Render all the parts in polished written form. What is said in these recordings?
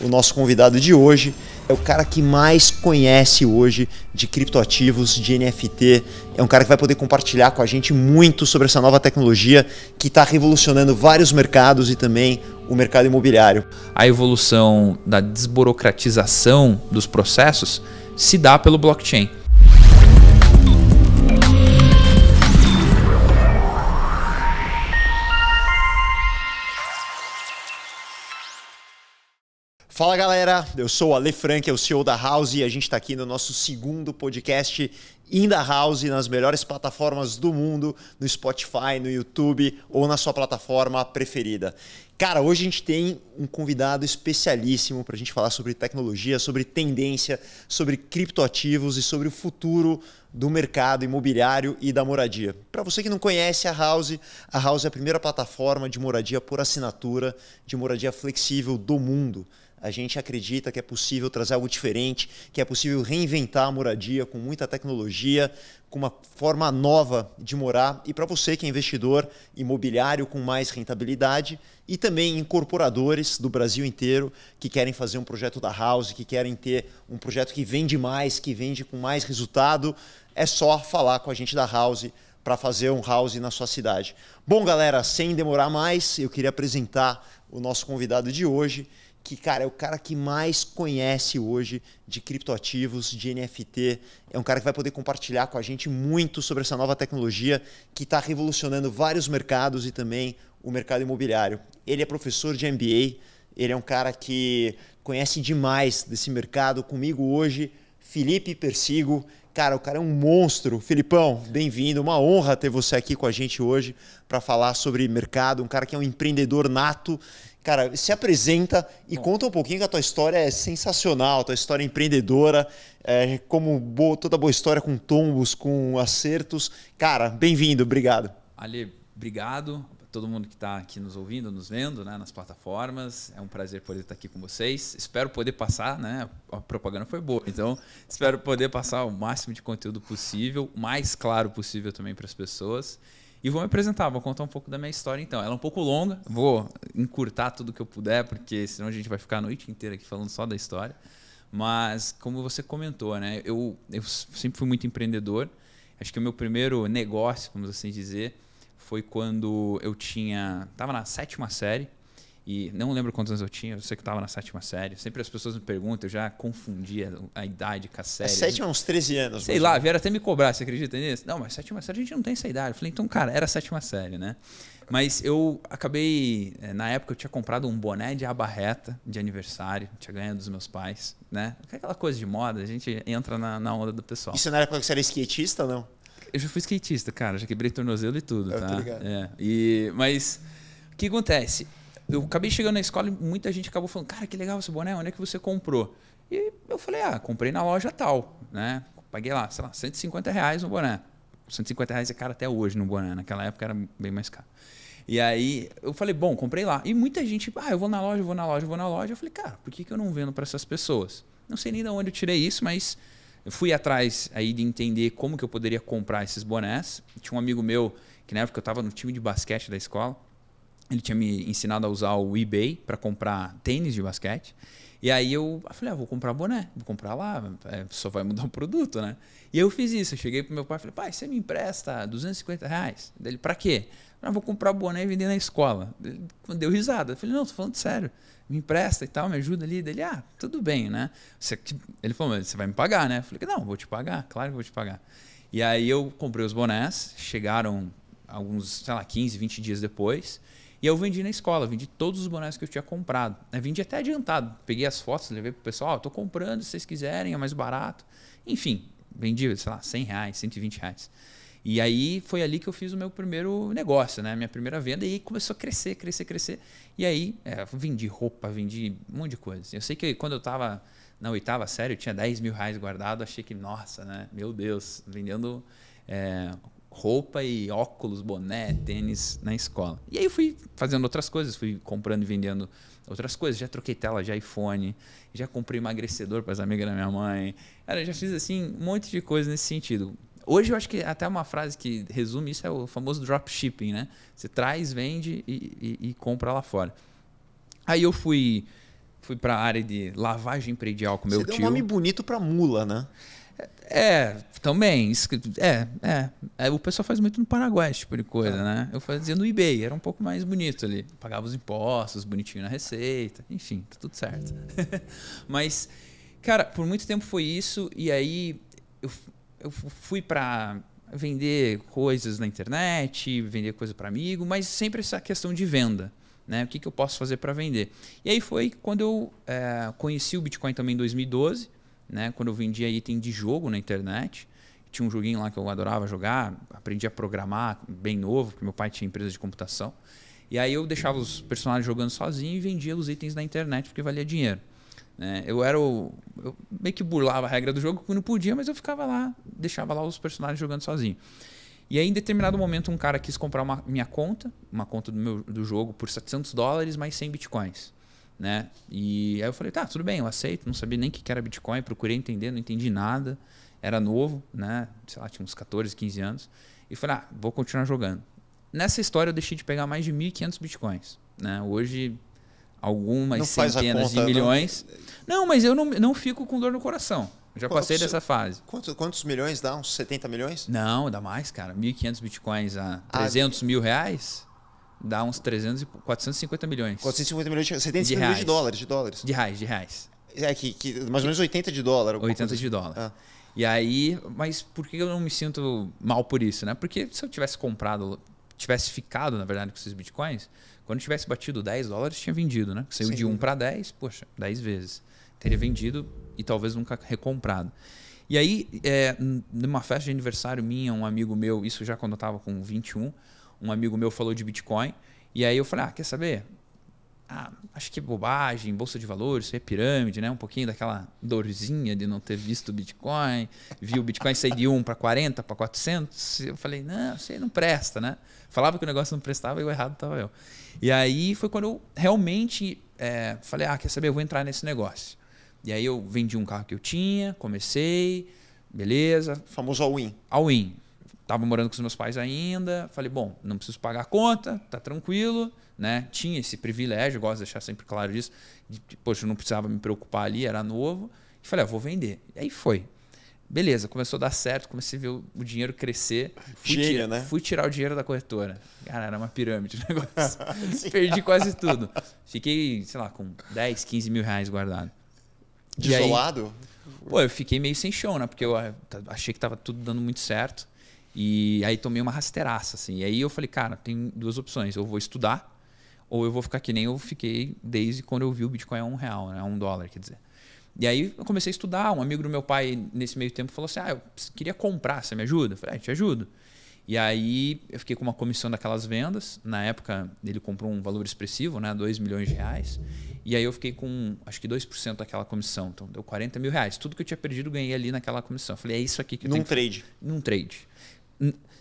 o nosso convidado de hoje é o cara que mais conhece hoje de criptoativos, de NFT. É um cara que vai poder compartilhar com a gente muito sobre essa nova tecnologia que está revolucionando vários mercados e também o mercado imobiliário. A evolução da desburocratização dos processos se dá pelo blockchain. Fala galera, eu sou o Ale Frank, o CEO da House e a gente está aqui no nosso segundo podcast In The House, nas melhores plataformas do mundo, no Spotify, no YouTube ou na sua plataforma preferida. Cara, hoje a gente tem um convidado especialíssimo para a gente falar sobre tecnologia, sobre tendência, sobre criptoativos e sobre o futuro do mercado imobiliário e da moradia. Para você que não conhece a House é a primeira plataforma de moradia por assinatura, de moradia flexível do mundo. A gente acredita que é possível trazer algo diferente, que é possível reinventar a moradia com muita tecnologia, com uma forma nova de morar. E para você que é investidor imobiliário com mais rentabilidade e também incorporadores do Brasil inteiro que querem fazer um projeto da House, que querem ter um projeto que vende mais, que vende com mais resultado, é só falar com a gente da House para fazer um House na sua cidade. Bom, galera, sem demorar mais, eu queria apresentar o nosso convidado de hoje, que, cara, é o cara que mais conhece hoje de criptoativos, de NFT. É um cara que vai poder compartilhar com a gente muito sobre essa nova tecnologia que está revolucionando vários mercados e também o mercado imobiliário. Ele é professor de MBA, ele é um cara que conhece demais desse mercado. Comigo hoje, Felipe Persigo. Cara, o cara é um monstro. Felipão, bem-vindo. Uma honra ter você aqui com a gente hoje para falar sobre mercado. Um cara que é um empreendedor nato. Cara, se apresenta e conta um pouquinho que a tua história é sensacional, a tua história é empreendedora, como toda boa história, com tombos, com acertos. Cara, bem-vindo, obrigado. Ale, obrigado a todo mundo que está aqui nos ouvindo, nos vendo, né, nas plataformas. É um prazer poder estar aqui com vocês. Espero poder passar, né? A propaganda foi boa, então espero poder passar o máximo de conteúdo possível, o mais claro possível também para as pessoas. E vou me apresentar, vou contar um pouco da minha história então. Ela é um pouco longa, vou encurtar tudo que eu puder, porque senão a gente vai ficar a noite inteira aqui falando só da história. Mas, como você comentou, né, eu sempre fui muito empreendedor. Acho que o meu primeiro negócio, vamos assim dizer, foi quando eu estava na 7ª série. E não lembro quantos anos eu tinha, eu sei que estava na 7ª série. Sempre as pessoas me perguntam, eu já confundia a idade com a série. A 7ª é uns 13 anos. Sei lá, vieram até me cobrar, você acredita nisso? Não, mas 7ª série a gente não tem essa idade. Eu falei, então, cara, era a 7ª série, né? Mas eu acabei, na época eu tinha comprado um boné de aba reta de aniversário, tinha ganhado dos meus pais, né? Aquela coisa de moda, a gente entra na onda do pessoal. Isso na época que você era skatista ou não? Eu já fui skatista, cara, já quebrei tornozelo e tudo, tá? Tô ligado. Mas o que acontece? Eu acabei chegando na escola e muita gente acabou falando, cara, que legal esse boné, onde é que você comprou? E eu falei, comprei na loja tal, né? Paguei lá, sei lá, R$150 no boné. R$150 é caro até hoje no boné, naquela época era bem mais caro. E aí eu falei, bom, comprei lá. E muita gente, eu vou na loja, eu vou na loja, eu vou na loja. Eu falei, cara, por que eu não vendo para essas pessoas? Não sei nem de onde eu tirei isso, mas eu fui atrás aí de entender como que eu poderia comprar esses bonés. Tinha um amigo meu, que na época eu estava no time de basquete da escola, ele tinha me ensinado a usar o eBay para comprar tênis de basquete. E aí eu falei, vou comprar boné, vou comprar lá, só vai mudar o produto, né? E eu fiz isso, eu cheguei pro meu pai e falei, pai, você me empresta R$250? Dele, pra quê? Vou comprar boné e vender na escola. Ele deu risada. Eu falei, não, tô falando sério, me empresta e tal, me ajuda ali. Dele, tudo bem, né? Ele falou, mas você vai me pagar, né? Eu falei, não, vou te pagar, claro que vou te pagar. E aí eu comprei os bonés, chegaram alguns, sei lá, 15, 20 dias depois. E eu vendi na escola, vendi todos os bonés que eu tinha comprado. Eu vendi até adiantado. Peguei as fotos, levei pro pessoal, tô comprando, se vocês quiserem, é mais barato. Enfim, vendi, sei lá, R$100, R$120. E aí foi ali que eu fiz o meu primeiro negócio, né? Minha primeira venda. E aí começou a crescer, crescer, crescer. E aí vendi roupa, vendi um monte de coisa. Eu sei que quando eu tava na 8ª série, eu tinha R$10.000 guardado. Achei que, nossa, né? Meu Deus, vendendo roupa e óculos, boné, tênis na escola. E aí eu fui fazendo outras coisas, fui comprando e vendendo outras coisas. Já troquei tela de iPhone, já comprei emagrecedor para as amigas da minha mãe. Cara, já fiz assim um monte de coisa nesse sentido. Hoje eu acho que até uma frase que resume isso é o famoso dropshipping, né? Você traz, vende e compra lá fora. Aí eu fui fui para a área de lavagem predial com meu Você tio. deu um nome bonito para mula, né? Também. O pessoal faz muito no Paraguai, esse tipo de coisa, né? Eu fazia no eBay, era um pouco mais bonito ali. Pagava os impostos, bonitinho na receita, enfim, tá tudo certo. Mas, cara, por muito tempo foi isso, e aí eu fui para vender coisas na internet, vender coisa para amigo, mas sempre essa questão de venda. Né? O que eu posso fazer para vender? E aí foi quando eu conheci o Bitcoin também em 2012, né? Quando eu vendia item de jogo na internet. Tinha um joguinho lá que eu adorava jogar, aprendi a programar bem novo, porque meu pai tinha empresa de computação. E aí eu deixava os personagens jogando sozinho e vendia os itens na internet porque valia dinheiro. Né? Eu meio que burlava a regra do jogo porque não podia, mas eu ficava lá, deixava lá os personagens jogando sozinho. E aí, em determinado momento, um cara quis comprar minha conta, uma conta do jogo, por $700 mais 100 bitcoins. Né? E aí eu falei, tá, tudo bem, eu aceito. Não sabia nem o que era Bitcoin, procurei entender, não entendi nada. Era novo, né? Sei lá, tinha uns 14, 15 anos. E falei, vou continuar jogando. Nessa história, eu deixei de pegar mais de 1.500 bitcoins. Né? Hoje, algumas centenas de milhões. Não, mas eu não fico com dor no coração. Já passei dessa fase. Quantos milhões dá? Uns 70 milhões? Não, dá mais, cara. 1.500 bitcoins a 300 mil reais dá uns 450 milhões. 450 milhões, 75 milhões de dólares. De reais. Mais ou menos 80 de dólar. 80 de dólar. E aí, mas por que eu não me sinto mal por isso, né? Porque se eu tivesse ficado, na verdade, com esses bitcoins, quando tivesse batido $10, tinha vendido, né? Saiu de 1 para 10, poxa, 10 vezes. Teria vendido e talvez nunca recomprado. E aí, numa festa de aniversário minha, um amigo meu, isso já quando eu estava com 21, um amigo meu falou de Bitcoin. E aí eu falei, quer saber? Acho que é bobagem, bolsa de valores, isso é pirâmide, né? Um pouquinho daquela dorzinha de não ter visto o Bitcoin. Vi o Bitcoin sair de 1 para 40, para 400. Eu falei, não, isso aí não presta, né? Falava que o negócio não prestava e o errado estava eu. E aí foi quando eu realmente falei, quer saber? Eu vou entrar nesse negócio. E aí eu vendi um carro que eu tinha, comecei, beleza. Famoso all-in. All-in. Estava morando com os meus pais ainda. Falei, bom, não preciso pagar a conta, tá tranquilo. Né? Tinha esse privilégio, eu gosto de deixar sempre claro disso. Poxa, eu não precisava me preocupar ali, era novo. E falei, vou vender. E aí foi. Beleza, começou a dar certo, comecei a ver o dinheiro crescer. Fui tirar o dinheiro da corretora. Cara, era uma pirâmide o negócio. Perdi quase tudo. Fiquei, sei lá, com 10, 15 mil reais guardado. Desolado? Eu fiquei meio sem chão, né? Porque eu achei que estava tudo dando muito certo. E aí tomei uma rasteiraça, assim. E aí eu falei, cara, tem duas opções. Eu vou estudar ou eu vou ficar que nem eu fiquei desde quando eu vi o Bitcoin a R$1, né? $1, quer dizer. E aí eu comecei a estudar. Um amigo do meu pai, nesse meio tempo, falou assim, eu queria comprar, você me ajuda? Eu falei, te ajudo. E aí eu fiquei com uma comissão daquelas vendas. Na época, ele comprou um valor expressivo, né? R$2 milhões. E aí eu fiquei com, acho que 2% daquela comissão. Então deu R$40 mil. Tudo que eu tinha perdido, eu ganhei ali naquela comissão. Eu falei, é isso aqui que eu tenho que fazer. Num trade.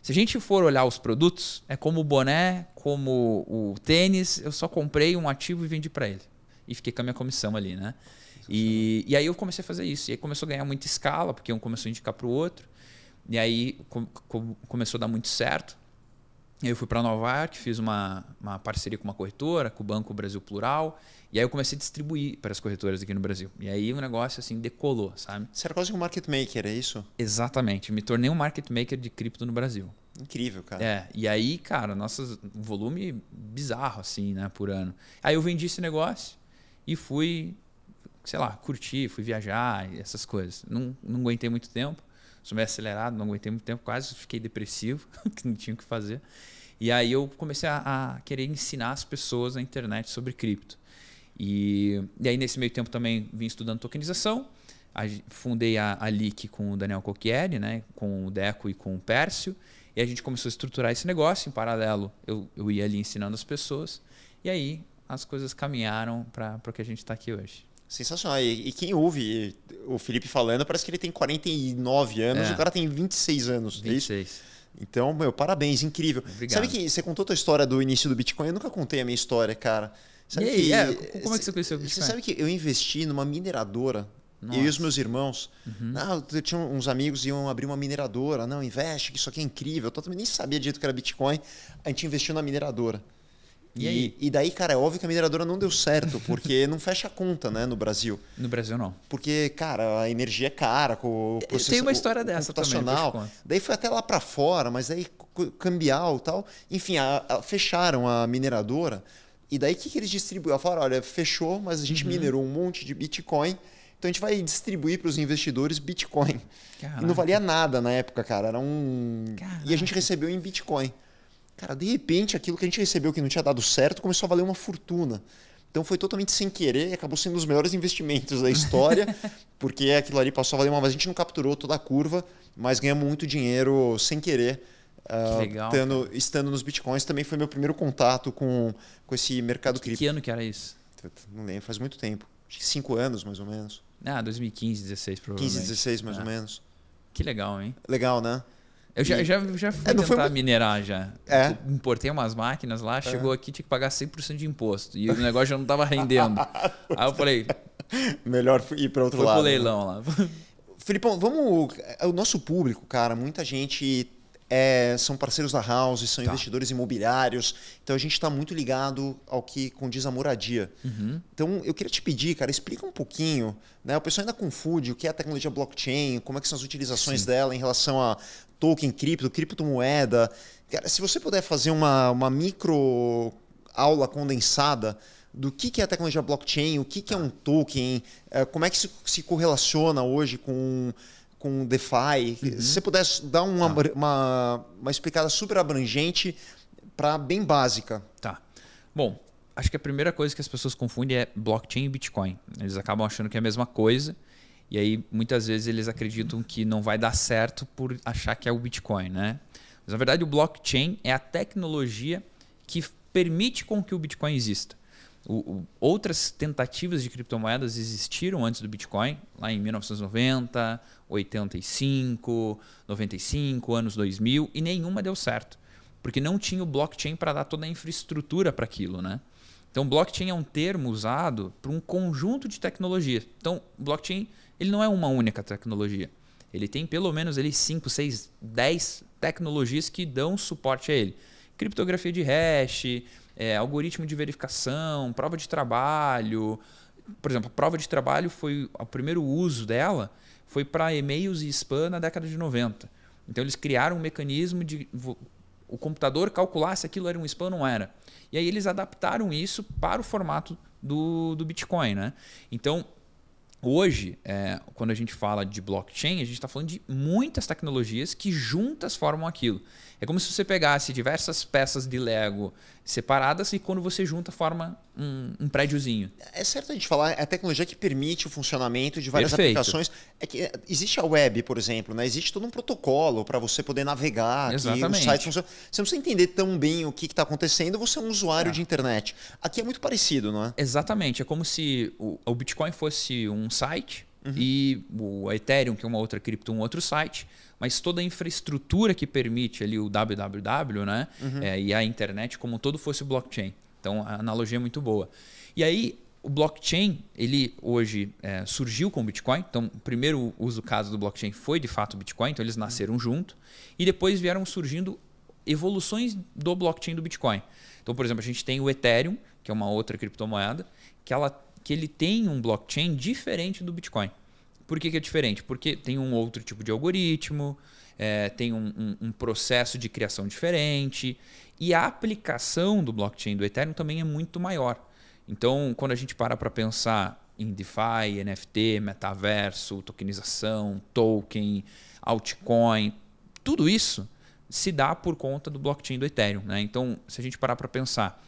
Se a gente for olhar os produtos, é como o boné, como o tênis, eu só comprei um ativo e vendi para ele. E fiquei com a minha comissão ali, né? E aí eu comecei a fazer isso. E aí começou a ganhar muita escala, porque um começou a indicar para o outro. E aí começou a dar muito certo. E aí eu fui para Nova York, fiz uma parceria com uma corretora, com o Banco Brasil Plural. E aí eu comecei a distribuir para as corretoras aqui no Brasil. E aí o negócio assim decolou, sabe? Você era quase um market maker, é isso? Exatamente. Me tornei um market maker de cripto no Brasil. Incrível, cara. E aí, cara, um volume bizarro assim, né, por ano. Aí eu vendi esse negócio e fui, sei lá, curtir, fui viajar, essas coisas. Não aguentei muito tempo. Sou meio acelerado, não aguentei muito tempo, quase fiquei depressivo, que não tinha o que fazer. E aí eu comecei a querer ensinar as pessoas na internet sobre cripto. E aí nesse meio tempo também vim estudando tokenização. Fundei a Leak com o Daniel Cocchieri, né, com o Deco e com o Pércio. E a gente começou a estruturar esse negócio. Em paralelo, eu ia ali ensinando as pessoas. E aí as coisas caminharam para o que a gente está aqui hoje. Sensacional. E quem ouve o Felipe falando, parece que ele tem 49 anos, o cara tem 26 anos. 26. Então, parabéns, incrível. Obrigado. Sabe que você contou a tua história do início do Bitcoin? Eu nunca contei a minha história, cara. Sabe como é que você conheceu o Bitcoin? Você sabe que eu investi numa mineradora, Nossa. eu e os meus irmãos. Eu tinha uns amigos que iam abrir uma mineradora. Não, investe, que isso aqui é incrível. Eu nem sabia direito que era Bitcoin. A gente investiu na mineradora. E aí? E daí, cara, é óbvio que a mineradora não deu certo, porque não fecha a conta, né, no Brasil. No Brasil, não. Porque, cara, a energia é cara, com o processo Tem uma história dessa computacional. também, Daí foi até lá para fora, mas aí cambial e tal. Enfim, fecharam a mineradora. E daí o que eles distribuíram? Falaram, olha, fechou, mas a gente minerou um monte de Bitcoin. Então a gente vai distribuir para os investidores Bitcoin. Caraca. E não valia nada na época, cara. Era um... Caraca. E a gente recebeu em Bitcoin. Cara, de repente, aquilo que a gente recebeu que não tinha dado certo começou a valer uma fortuna. Então foi totalmente sem querer e acabou sendo um dos melhores investimentos da história, porque aquilo ali passou a valer uma... Mas a gente não capturou toda a curva, mas ganhamos muito dinheiro sem querer. Que legal, estando nos Bitcoins. Também foi meu primeiro contato com esse mercado cripto. Que ano que era isso? Não lembro, faz muito tempo. Acho que 5 anos, mais ou menos. 2015, 16, provavelmente. 15, 16, mais ou menos. Que legal, hein? Legal, né? Eu já fui tentar minerar já. Eu importei umas máquinas lá, chegou aqui, tinha que pagar 100% de imposto. E o negócio já não estava rendendo. Aí eu falei... Melhor ir para outro lado. Foi pro leilão lá. Filipão, vamos... O nosso público, cara, muita gente... são parceiros da House, são investidores imobiliários. Então a gente está muito ligado ao que condiz a moradia. Então eu queria te pedir, cara, explica um pouquinho. Né? O pessoal ainda confunde o que é a tecnologia blockchain, como é que são as utilizações dela em relação a token, criptomoeda. Cara, se você puder fazer uma micro aula condensada do que é a tecnologia blockchain, o que é um token, como é que se correlaciona hoje com DeFi. Se você pudesse dar uma explicada super abrangente para bem básica. Tá. Bom, acho que a primeira coisa que as pessoas confundem é blockchain e Bitcoin. Eles acabam achando que é a mesma coisa e aí muitas vezes eles acreditam que não vai dar certo por achar que é o Bitcoin, né? Mas na verdade o blockchain é a tecnologia que permite com que o Bitcoin exista. Outras tentativas de criptomoedas existiram antes do Bitcoin, lá em 1990, 85, 95, anos 2000, e nenhuma deu certo, porque não tinha o blockchain para dar toda a infraestrutura para aquilo, né? Então, blockchain é um termo usado para um conjunto de tecnologias. Então, blockchain ele não é uma única tecnologia. Ele tem pelo menos 5, 6, 10 tecnologias que dão suporte a ele. Criptografia de hash, algoritmo de verificação, prova de trabalho. Por exemplo, a prova de trabalho foi o primeiro uso dela foi para e-mails e spam na década de 90. Então eles criaram um mecanismo de o computador calcular se aquilo era um spam ou não era. E aí eles adaptaram isso para o formato do Bitcoin, né? Então hoje, quando a gente fala de blockchain, a gente está falando de muitas tecnologias que juntas formam aquilo. É como se você pegasse diversas peças de Lego separadas e quando você junta forma um prédiozinho. É certo a gente falar, é a tecnologia que permite o funcionamento de várias aplicações. Existe a web, por exemplo, né? Existe todo um protocolo para você poder navegar. Exatamente. Que o site funciona. Você não precisa entender tão bem o que está acontecendo, você é um usuário de internet. Aqui é muito parecido, não é? Exatamente. É como se o Bitcoin fosse um site e o Ethereum, que é uma outra cripto, um outro site. Mas toda a infraestrutura que permite ali o www, né? E a internet como um todo fosse o blockchain. Então a analogia é muito boa. E aí o blockchain, ele hoje surgiu com o Bitcoin. Então o primeiro uso caso do blockchain foi de fato o Bitcoin. Então eles nasceram junto. E depois vieram surgindo evoluções do blockchain do Bitcoin. Então, por exemplo, a gente tem o Ethereum, que é uma outra criptomoeda, que ele tem um blockchain diferente do Bitcoin. Por que é diferente? Porque tem um outro tipo de algoritmo, tem um processo de criação diferente e a aplicação do blockchain do Ethereum também é muito maior. Então, quando a gente para pensar em DeFi, NFT, metaverso, tokenização, token, altcoin, tudo isso se dá por conta do blockchain do Ethereum, né? Então, se a gente parar para pensar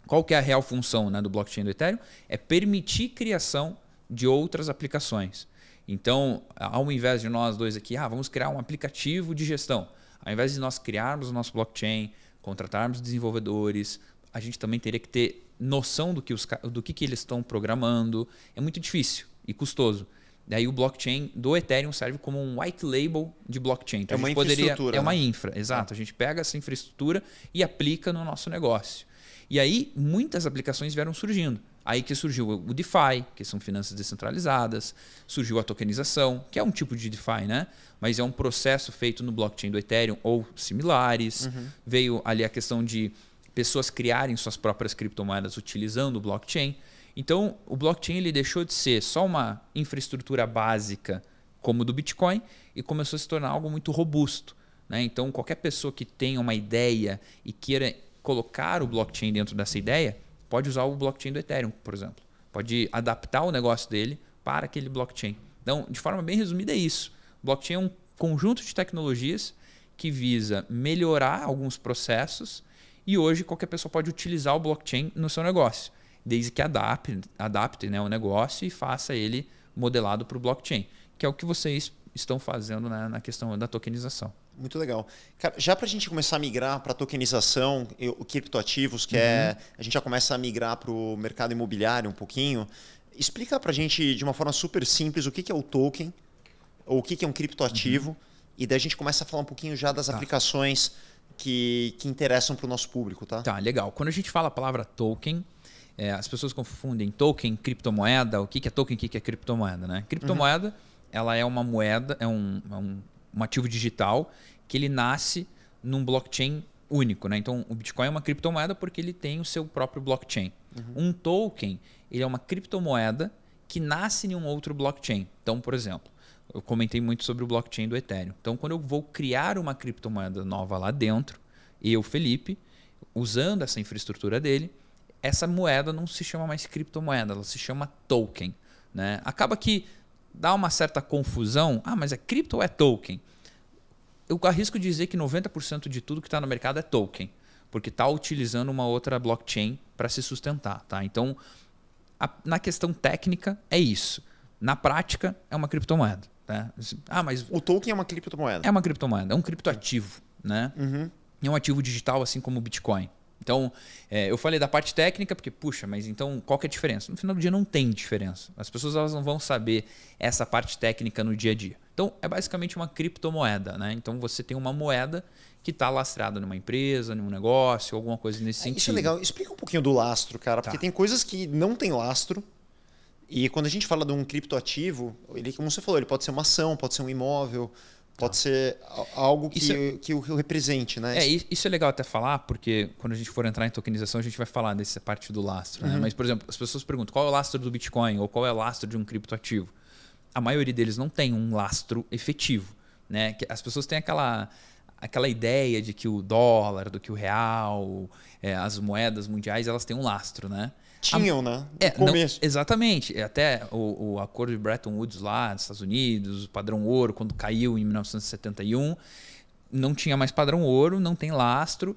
qual que é a real função, né, do blockchain do Ethereum, é permitir criação de outras aplicações. Então, ao invés de nós dois aqui, vamos criar um aplicativo de gestão. Ao invés de nós criarmos o nosso blockchain, contratarmos desenvolvedores, a gente também teria que ter noção do que eles estão programando. É muito difícil e custoso. Daí o blockchain do Ethereum serve como um white label de blockchain. Então, uma infraestrutura. É uma infra, exato. A gente pega essa infraestrutura e aplica no nosso negócio. E aí, muitas aplicações vieram surgindo. Aí que surgiu o DeFi, que são finanças descentralizadas, surgiu a tokenização, que é um tipo de DeFi, né? Mas é um processo feito no blockchain do Ethereum ou similares. Veio ali a questão de pessoas criarem suas próprias criptomoedas utilizando o blockchain. Então, o blockchain ele deixou de ser só uma infraestrutura básica como o do Bitcoin e começou a se tornar algo muito robusto, né? Então, qualquer pessoa que tenha uma ideia e queira colocar o blockchain dentro dessa ideia, pode usar o blockchain do Ethereum, por exemplo. Pode adaptar o negócio dele para aquele blockchain. Então, de forma bem resumida, é isso. O blockchain é um conjunto de tecnologias que visa melhorar alguns processos e hoje qualquer pessoa pode utilizar o blockchain no seu negócio, desde que adapte, né, o negócio e faça ele modelado para o blockchain, que é o que vocês estão fazendo, né, na questão da tokenização. Muito legal. Cara, já para a gente começar a migrar para tokenização, o criptoativos, que a gente já começa a migrar para o mercado imobiliário um pouquinho, explica para a gente de uma forma super simples o que é o token, ou o que é um criptoativo, e daí a gente começa a falar um pouquinho já das aplicações que interessam para o nosso público, tá? Tá, legal. Quando a gente fala a palavra token, as pessoas confundem token, criptomoeda. O que é token, o que é criptomoeda, né? Criptomoeda, ela é uma moeda, é um ativo digital que ele nasce num blockchain único, né? Então, o Bitcoin é uma criptomoeda porque ele tem o seu próprio blockchain. Um token, ele é uma criptomoeda que nasce em um outro blockchain. Então, por exemplo, eu comentei muito sobre o blockchain do Ethereum. Então, quando eu vou criar uma criptomoeda nova lá dentro, eu, Felipe, usando essa infraestrutura dele, essa moeda não se chama mais criptomoeda, ela se chama token, né? Acaba que dá uma certa confusão. Ah, mas é cripto ou é token? Eu arrisco dizer que 90% de tudo que está no mercado é token, porque está utilizando uma outra blockchain para se sustentar, tá? Então, na questão técnica, é isso. Na prática, é uma criptomoeda. Tá? Ah, mas o token é uma criptomoeda. É uma criptomoeda, é um criptoativo, né? É um ativo digital, assim como o Bitcoin. Então, eu falei da parte técnica, porque, puxa, mas então qual que é a diferença? No final do dia não tem diferença. As pessoas elas não vão saber essa parte técnica no dia a dia. Então, é basicamente uma criptomoeda, né? Então, você tem uma moeda que está lastrada numa empresa, num negócio, alguma coisa nesse sentido. Isso é legal. Explica um pouquinho do lastro, cara, porque tem coisas que não tem lastro. E quando a gente fala de um criptoativo, ele, como você falou, ele pode ser uma ação, pode ser um imóvel, pode ser algo que o represente, né? Isso é legal até falar, porque quando a gente for entrar em tokenização, a gente vai falar dessa parte do lastro. Né? Mas, por exemplo, as pessoas perguntam qual é o lastro do Bitcoin ou qual é o lastro de um criptoativo. A maioria deles não tem um lastro efetivo. Né? As pessoas têm aquela ideia de que o dólar, do que o real, as moedas mundiais, elas têm um lastro, né? Tinham, né? No começo. Não, exatamente. Até o acordo de Bretton Woods lá nos Estados Unidos, o padrão ouro, quando caiu em 1971, não tinha mais padrão ouro, não tem lastro.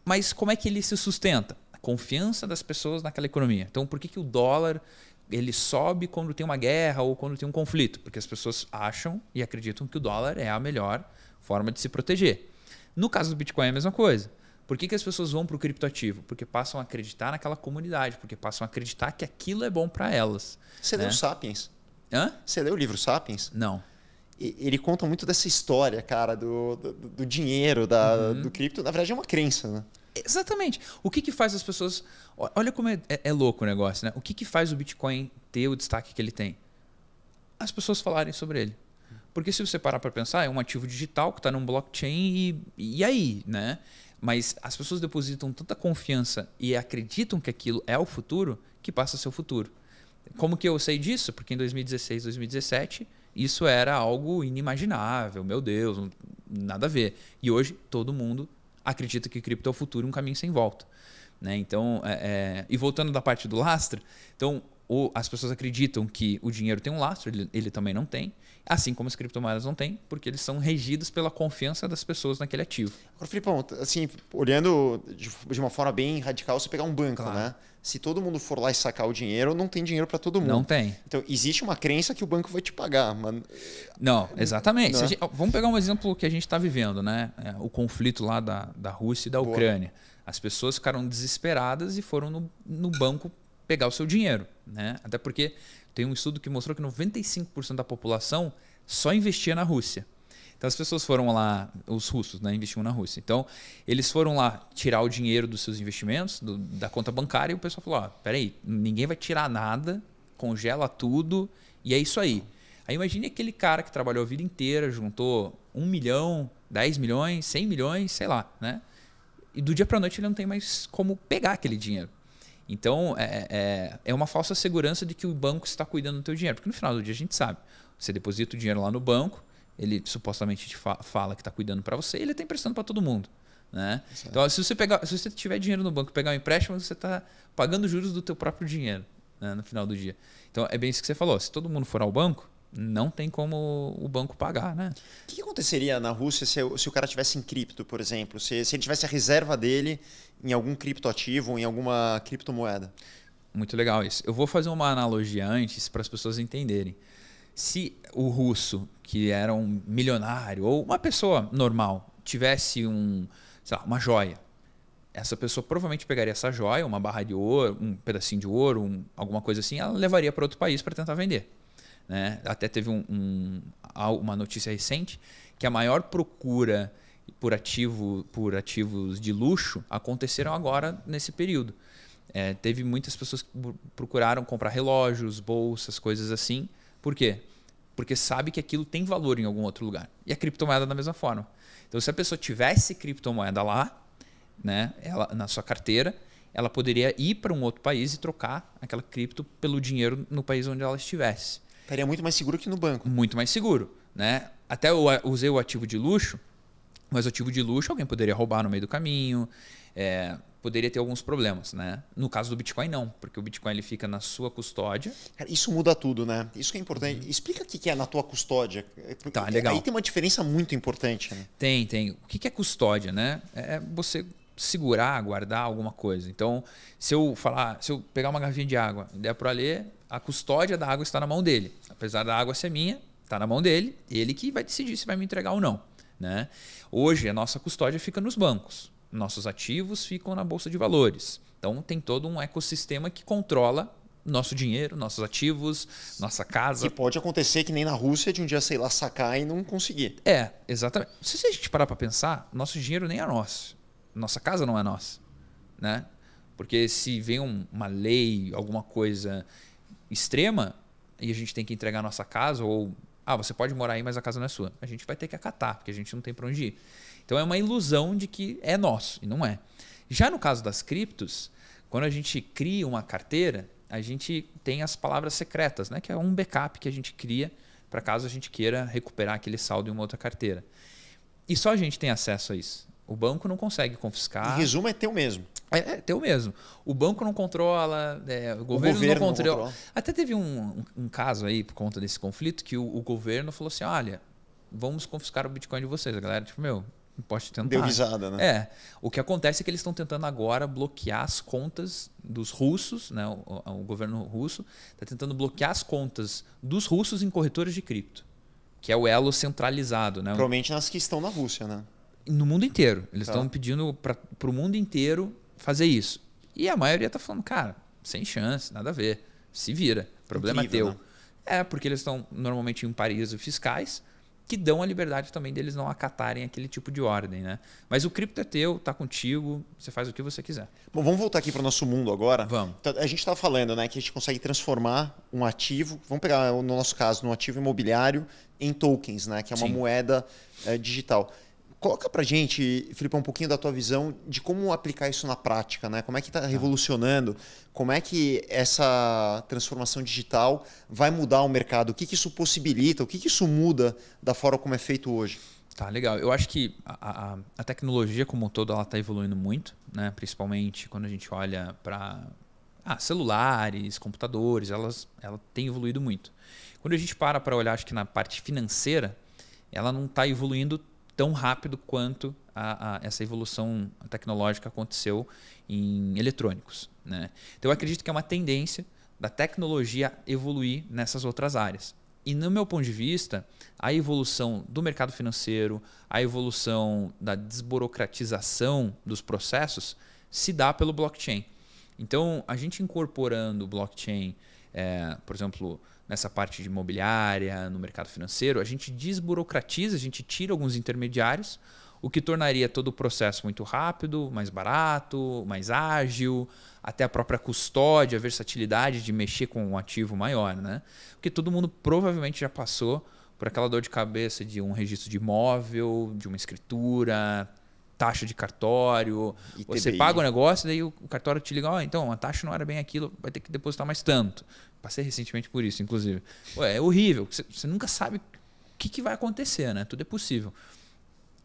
Mas como é que ele se sustenta? A confiança das pessoas naquela economia. Então, por que o dólar ele sobe quando tem uma guerra ou quando tem um conflito? Porque as pessoas acham e acreditam que o dólar é a melhor forma de se proteger. No caso do Bitcoin é a mesma coisa. Por que as pessoas vão para o criptoativo? Porque passam a acreditar naquela comunidade, porque passam a acreditar que aquilo é bom para elas. Você leu Sapiens? Hã? Você leu o livro Sapiens? Não. Ele conta muito dessa história, cara, do dinheiro, do cripto. Na verdade, é uma crença, né? Exatamente. O que faz as pessoas... Olha como é louco o negócio, né? O que faz o Bitcoin ter o destaque que ele tem? As pessoas falarem sobre ele. Porque se você parar para pensar, é um ativo digital que está num blockchain e aí, né? Mas as pessoas depositam tanta confiança e acreditam que aquilo é o futuro que passa a ser o futuro. Como que eu sei disso? Porque em 2016, 2017, isso era algo inimaginável. Meu Deus, nada a ver. E hoje todo mundo acredita que cripto é o futuro, um caminho sem volta. Né? Então, e voltando da parte do lastro, então as pessoas acreditam que o dinheiro tem um lastro, ele também não tem. Assim como as criptomoedas não têm, porque eles são regidos pela confiança das pessoas naquele ativo. Agora, Filipão, assim, olhando de uma forma bem radical, você pegar um banco, né? Se todo mundo for lá e sacar o dinheiro, não tem dinheiro para todo mundo. Não tem. Então, existe uma crença que o banco vai te pagar. Mas... Não, exatamente. Vamos pegar um exemplo que a gente está vivendo, né? O conflito lá da Rússia e da Ucrânia. As pessoas ficaram desesperadas e foram no banco pegar o seu dinheiro, né? Até porque tem um estudo que mostrou que 95% da população só investia na Rússia. Então as pessoas foram lá, os russos, né, investiam na Rússia. Então eles foram lá tirar o dinheiro dos seus investimentos, da conta bancária, e o pessoal falou: peraí, ninguém vai tirar nada, congela tudo e é isso aí. Aí imagine aquele cara que trabalhou a vida inteira, juntou 1 milhão, 10 milhões, 100 milhões, sei lá, né? e do dia para a noite ele não tem mais como pegar aquele dinheiro. Então, é uma falsa segurança de que o banco está cuidando do teu dinheiro. Porque no final do dia a gente sabe. Você deposita o dinheiro lá no banco, ele supostamente te fala que está cuidando para você e ele está emprestando para todo mundo. Né? Então, se você tiver dinheiro no banco e pegar um empréstimo, você está pagando juros do teu próprio dinheiro, né, no final do dia. Então, é bem isso que você falou. Se todo mundo for ao banco, não tem como o banco pagar. Né? O que aconteceria na Rússia se o cara tivesse em cripto, por exemplo? Se ele tivesse a reserva dele em algum criptoativo ou em alguma criptomoeda? Muito legal isso. Eu vou fazer uma analogia antes para as pessoas entenderem. Se o russo, que era um milionário ou uma pessoa normal, tivesse sei lá, uma joia, essa pessoa provavelmente pegaria essa joia, uma barra de ouro, um pedacinho de ouro, alguma coisa assim, ela levaria para outro país para tentar vender. Né? Até teve uma notícia recente que a maior procura por ativos de luxo aconteceram agora nesse período. Teve muitas pessoas que procuraram comprar relógios, bolsas, coisas assim. Por quê? Porque sabe que aquilo tem valor em algum outro lugar. E a criptomoeda da mesma forma. Então, se a pessoa tivesse criptomoeda lá, né, na sua carteira, ela poderia ir para um outro país e trocar aquela cripto pelo dinheiro no país onde ela estivesse. Estaria muito mais seguro que no banco. Muito mais seguro. Né? Até eu usei o ativo de luxo, mas o ativo de luxo alguém poderia roubar no meio do caminho, poderia ter alguns problemas. Né? No caso do Bitcoin, não, porque o Bitcoin ele fica na sua custódia. Cara, isso muda tudo, né? Isso que é importante. Explica o que é na tua custódia. Tá, legal. Aí tem uma diferença muito importante. Né? Tem. O que é custódia? Né? É você segurar, guardar alguma coisa. Então, se eu pegar uma garrafinha de água e der para o Alê, a custódia da água está na mão dele. Apesar da água ser minha, está na mão dele, ele que vai decidir se vai me entregar ou não. Né? Hoje, a nossa custódia fica nos bancos. Nossos ativos ficam na Bolsa de Valores. Então, tem todo um ecossistema que controla nosso dinheiro, nossos ativos, nossa casa. E pode acontecer que nem na Rússia, de um dia, sei lá, sacar e não conseguir. Exatamente. Se a gente parar para pensar, nosso dinheiro nem é nosso. Nossa casa não é nossa. Né? Porque se vem uma lei, alguma coisa extrema, e a gente tem que entregar a nossa casa, ou você pode morar aí, mas a casa não é sua. A gente vai ter que acatar, porque a gente não tem para onde ir. Então é uma ilusão de que é nosso, e não é. Já no caso das criptos, quando a gente cria uma carteira, a gente tem as palavras secretas, né? Que é um backup que a gente cria para caso a gente queira recuperar aquele saldo em uma outra carteira. E só a gente tem acesso a isso. O banco não consegue confiscar. Em resumo, é teu mesmo. É teu mesmo. O banco não controla, o governo não controla. Até teve um caso aí, por conta desse conflito, que o governo falou assim, olha, vamos confiscar o Bitcoin de vocês. A galera, tipo, não pode tentar. Deu risada, né? O que acontece é que eles estão tentando agora bloquear as contas dos russos, né? O governo russo está tentando bloquear as contas dos russos em corretores de cripto, que é o elo centralizado. Né? Provavelmente nas que estão na Rússia, né? No mundo inteiro. Eles estão pedindo para o mundo inteiro fazer isso. E a maioria está falando, cara, sem chance, nada a ver. Se vira. Problema incrível, é teu. Né? Porque eles estão normalmente em paraísos fiscais que dão a liberdade também deles não acatarem aquele tipo de ordem. Né? Mas o cripto é teu, está contigo, você faz o que você quiser. Bom, vamos voltar aqui para o nosso mundo agora. Vamos. Então, a gente estava falando, né, que a gente consegue transformar um ativo, vamos pegar no nosso caso, um ativo imobiliário, em tokens, né, que é uma moeda digital. Coloca pra gente, Felipe, um pouquinho da tua visão de como aplicar isso na prática, né? Como é que está revolucionando, como é que essa transformação digital vai mudar o mercado, o que isso possibilita, o que isso muda da forma como é feito hoje? Tá, legal. Eu acho que a tecnologia como um todo está evoluindo muito, né? Principalmente quando a gente olha para celulares, computadores, ela tem evoluído muito. Quando a gente para olhar, acho que na parte financeira, ela não está evoluindo tão rápido quanto essa evolução tecnológica aconteceu em eletrônicos. Né? Então, eu acredito que é uma tendência da tecnologia evoluir nessas outras áreas. E, no meu ponto de vista, a evolução do mercado financeiro, a evolução da desburocratização dos processos se dá pelo blockchain. Então, a gente incorporando o blockchain, por exemplo, nessa parte de imobiliária, no mercado financeiro, a gente desburocratiza, a gente tira alguns intermediários, o que tornaria todo o processo muito rápido, mais barato, mais ágil, até a própria custódia, a versatilidade de mexer com um ativo maior. Né? Porque todo mundo provavelmente já passou por aquela dor de cabeça de um registro de imóvel, de uma escritura, taxa de cartório, você paga o negócio, daí o cartório te liga, então a taxa não era bem aquilo, vai ter que depositar mais tanto. Passei recentemente por isso, inclusive. É horrível, você nunca sabe o que vai acontecer, né? Tudo é possível.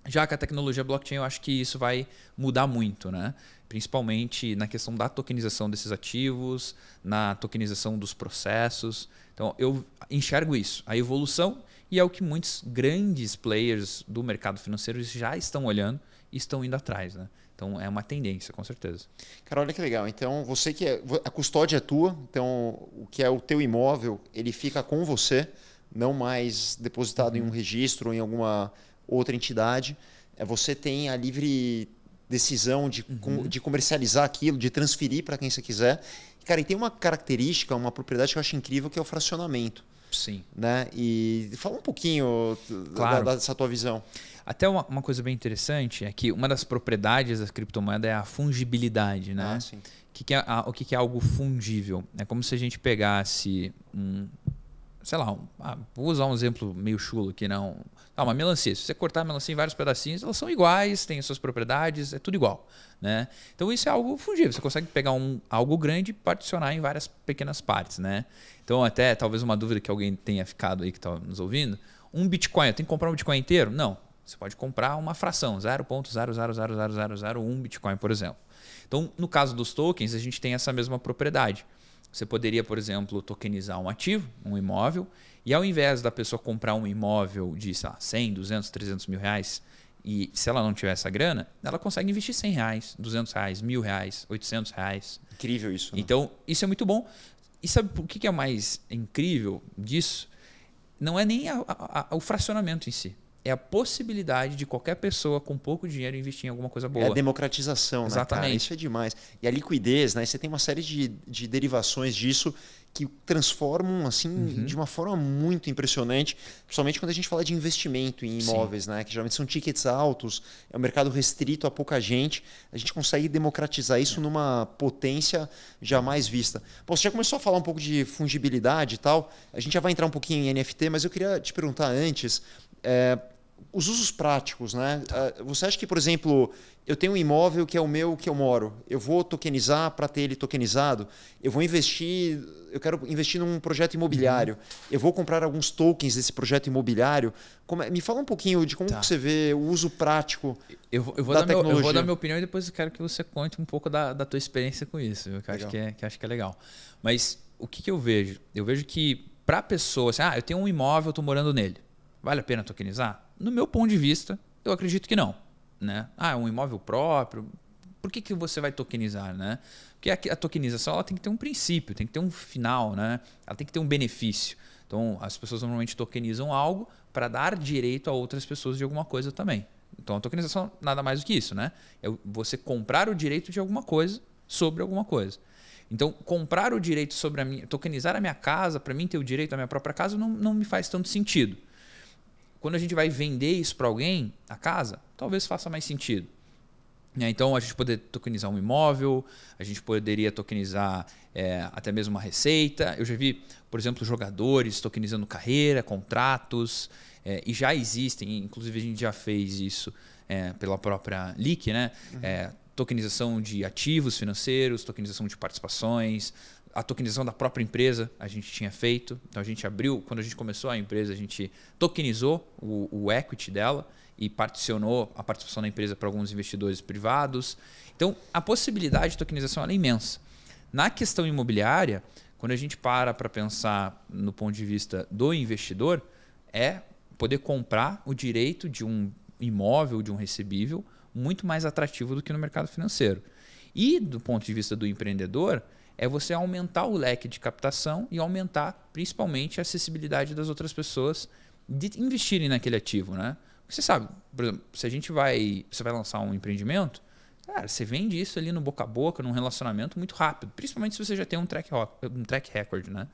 Já com a tecnologia blockchain, eu acho que isso vai mudar muito, né? Principalmente na questão da tokenização desses ativos, na tokenização dos processos. Então, eu enxergo isso, a evolução, e é o que muitos grandes players do mercado financeiro já estão olhando e estão indo atrás, né? Então, é uma tendência, com certeza. Cara, olha que legal. Então, você que a custódia é tua, então o que é o teu imóvel, ele fica com você, não mais depositado em um registro ou em alguma outra entidade. Você tem a livre decisão de comercializar aquilo, de transferir para quem você quiser. Cara, e tem uma característica, uma propriedade que eu acho incrível, que é o fracionamento. Sim. Né? E fala um pouquinho dessa tua visão. Até uma coisa bem interessante é que uma das propriedades da criptomoeda é a fungibilidade. Né? Sim. O que é algo fungível? É como se a gente pegasse vou usar um exemplo meio chulo aqui, não. Uma melancia. Se você cortar a melancia em vários pedacinhos, elas são iguais, têm suas propriedades, é tudo igual. Né? Então isso é algo fungível. Você consegue pegar algo grande e particionar em várias pequenas partes. Né? Então até talvez uma dúvida que alguém tenha ficado aí que está nos ouvindo. Um Bitcoin, eu tenho que comprar um Bitcoin inteiro? Não. Você pode comprar uma fração, 0.0000001 Bitcoin, por exemplo. Então no caso dos tokens, a gente tem essa mesma propriedade. Você poderia, por exemplo, tokenizar um ativo, um imóvel, e ao invés da pessoa comprar um imóvel de 100, 200, 300 mil reais, e se ela não tiver essa grana, ela consegue investir 100 reais, 200 reais, 1.000 reais, 800 reais. Incrível isso. Né? Então, isso é muito bom. E sabe o que é mais incrível disso? Não é nem o fracionamento em si. É a possibilidade de qualquer pessoa com pouco dinheiro investir em alguma coisa boa. É a democratização, exatamente. Né, cara? Isso é demais. E a liquidez, né? Você tem uma série de derivações disso que transformam assim de uma forma muito impressionante, principalmente quando a gente fala de investimento em imóveis, né? Que geralmente são tickets altos, é um mercado restrito a pouca gente. A gente consegue democratizar isso numa potência jamais vista. Bom, você já começou a falar um pouco de fungibilidade e tal. A gente já vai entrar um pouquinho em NFT, mas eu queria te perguntar antes. Os usos práticos, né? Você acha que, por exemplo, eu tenho um imóvel que é o meu, que eu moro, eu vou tokenizar para ter ele tokenizado, eu quero investir num projeto imobiliário, eu vou comprar alguns tokens desse projeto imobiliário. Me fala um pouquinho de como que você vê o uso prático da tecnologia. Eu vou dar minha opinião e depois eu quero que você conte um pouco da tua experiência com isso, que eu acho que é legal. Mas o que eu vejo? Eu vejo que para a pessoa, assim, eu tenho um imóvel, eu estou morando nele. Vale a pena tokenizar? No meu ponto de vista, eu acredito que não. Né? É um imóvel próprio. Por que você vai tokenizar? Né? Porque a tokenização ela tem que ter um princípio, tem que ter um final, né? Ela tem que ter um benefício. Então, as pessoas normalmente tokenizam algo para dar direito a outras pessoas de alguma coisa também. Então, a tokenização nada mais do que isso. Né? É você comprar o direito de alguma coisa sobre alguma coisa. Então, comprar o direito sobre tokenizar a minha casa, para mim ter o direito à minha própria casa, não me faz tanto sentido. Quando a gente vai vender isso para alguém, a casa, talvez faça mais sentido. Então, a gente poderia tokenizar um imóvel, a gente poderia tokenizar até mesmo uma receita. Eu já vi, por exemplo, jogadores tokenizando carreira, contratos, e já existem, inclusive a gente já fez isso pela própria Leak, né? Tokenização de ativos financeiros, tokenização de participações, a tokenização da própria empresa a gente tinha feito. Então a gente abriu, quando a gente começou a empresa, a gente tokenizou o equity dela e particionou a participação da empresa para alguns investidores privados. Então a possibilidade de tokenização é imensa. Na questão imobiliária, quando a gente para pensar no ponto de vista do investidor, é poder comprar o direito de um imóvel, de um recebível, muito mais atrativo do que no mercado financeiro. E do ponto de vista do empreendedor, é você aumentar o leque de captação e aumentar principalmente a acessibilidade das outras pessoas de investirem naquele ativo. Né? Você sabe, por exemplo, se você vai lançar um empreendimento, cara, você vende isso ali no boca a boca, num relacionamento muito rápido, principalmente se você já tem um track record. Né?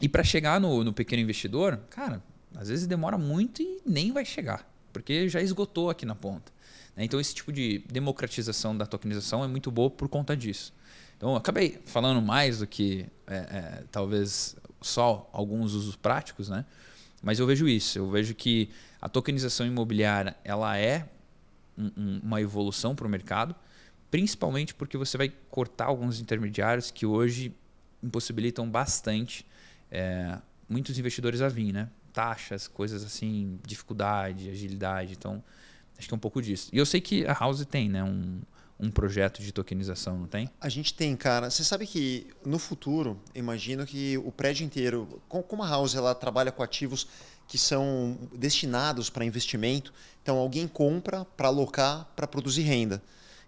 E para chegar no pequeno investidor, cara, às vezes demora muito e nem vai chegar, porque já esgotou aqui na ponta. Então esse tipo de democratização da tokenização é muito boa por conta disso. Então, eu acabei falando mais do que talvez só alguns usos práticos, né? Mas eu vejo isso. Eu vejo que a tokenização imobiliária ela é uma evolução para o mercado, principalmente porque você vai cortar alguns intermediários que hoje impossibilitam bastante muitos investidores a vir, né? Taxas, coisas assim, dificuldade, agilidade. Então, acho que é um pouco disso. E eu sei que a House tem, né, um projeto de tokenização, não tem? A gente tem, cara. Você sabe que no futuro, imagino que o prédio inteiro, como a House ela trabalha com ativos que são destinados para investimento, então alguém compra para alocar, para produzir renda.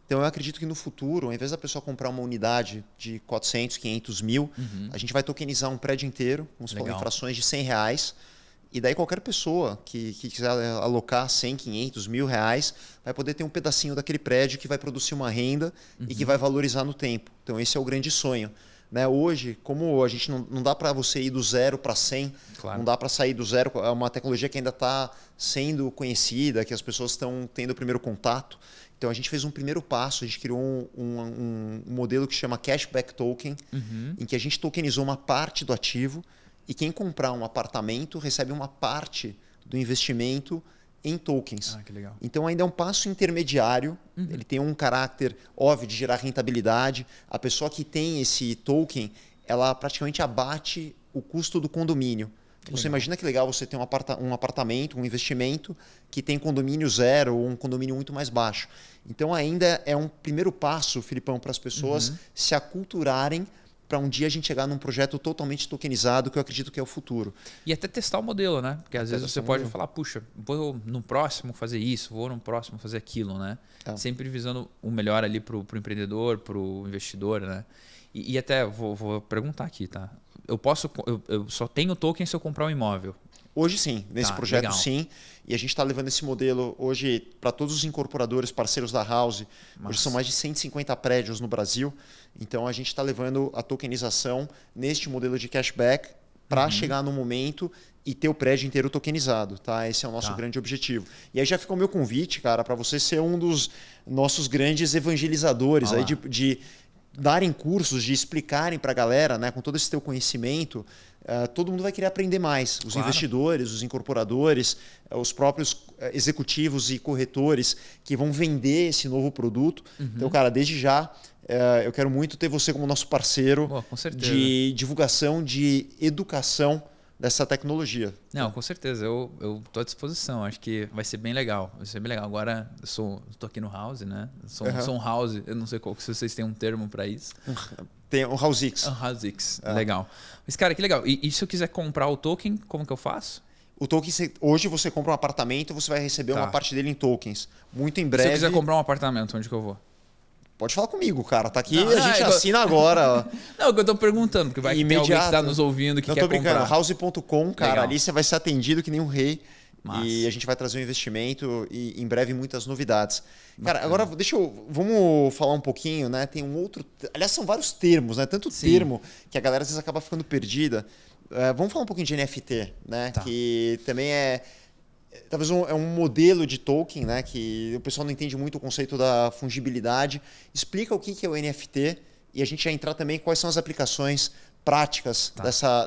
Então eu acredito que no futuro, ao invés da pessoa comprar uma unidade de 400, 500 mil, a gente vai tokenizar um prédio inteiro, como se for em frações de R$100. E daí qualquer pessoa que quiser alocar 100, 500, R$1.000 vai poder ter um pedacinho daquele prédio que vai produzir uma renda e que vai valorizar no tempo. Então esse é o grande sonho. Né? Hoje, como a gente não dá para você ir do 0 para 100, claro. Não dá para sair do 0, é uma tecnologia que ainda está sendo conhecida, que as pessoas estão tendo o primeiro contato. Então a gente fez um primeiro passo, a gente criou um modelo que chama Cashback Token, em que a gente tokenizou uma parte do ativo e quem comprar um apartamento recebe uma parte do investimento em tokens. Que legal. Então ainda é um passo intermediário, ele tem um caráter óbvio de gerar rentabilidade. A pessoa que tem esse token, ela praticamente abate o custo do condomínio. Você imagina que legal você ter um apartamento, um investimento que tem condomínio zero ou um condomínio muito mais baixo. Então ainda é um primeiro passo, Filipão, para as pessoas se aculturarem para um dia a gente chegar num projeto totalmente tokenizado, que eu acredito que é o futuro. E até testar o modelo, né? Porque às vezes você pode falar, puxa, vou no próximo fazer isso, vou no próximo fazer aquilo, né? Sempre visando o melhor ali para o empreendedor, para o investidor, né? E até vou perguntar aqui, tá? Eu só tenho token se eu comprar um imóvel. Hoje sim, nesse projeto legal. Sim. E a gente está levando esse modelo hoje para todos os incorporadores, parceiros da House. Hoje são mais de 150 prédios no Brasil. Então a gente está levando a tokenização neste modelo de cashback para chegar no momento e ter o prédio inteiro tokenizado. Tá? Esse é o nosso grande objetivo. E aí já fica o meu convite, cara, para você ser um dos nossos grandes evangelizadores aí de darem cursos, de explicarem para a galera, né, com todo esse teu conhecimento. Todo mundo vai querer aprender mais. Os investidores, os incorporadores, os próprios executivos e corretores que vão vender esse novo produto. Então, cara, desde já, eu quero muito ter você como nosso parceiro de divulgação, de educação dessa tecnologia. Não, com certeza. Eu estou à disposição. Acho que vai ser bem legal. Vai ser bem legal. Agora, eu estou aqui no House, né? Sou um House. Eu não sei se vocês têm um termo para isso. Tem o HouseX. HouseX, legal. Mas, cara, que legal. E se eu quiser comprar o token, como que eu faço? O token, hoje você compra um apartamento, você vai receber uma parte dele em tokens. Muito em breve. Se eu quiser comprar um apartamento, onde que eu vou? Pode falar comigo, cara. Tá aqui, a gente assina agora. Não, é o que eu tô perguntando, porque vai ter alguém que tá nos ouvindo que quer comprar. House.com, cara, legal. ali você vai ser atendido que nem um rei. Massa. E a gente vai trazer um investimento e em breve muitas novidades. Cara, agora vamos falar um pouquinho, né? Tem um outro... Aliás, são vários termos, né? Tanto termo que a galera às vezes acaba ficando perdida. Vamos falar um pouquinho de NFT, né? Que também talvez é um modelo de token, né? Que o pessoal não entende muito o conceito da fungibilidade. Explica o que é o NFT e a gente vai entrar também quais são as aplicações práticas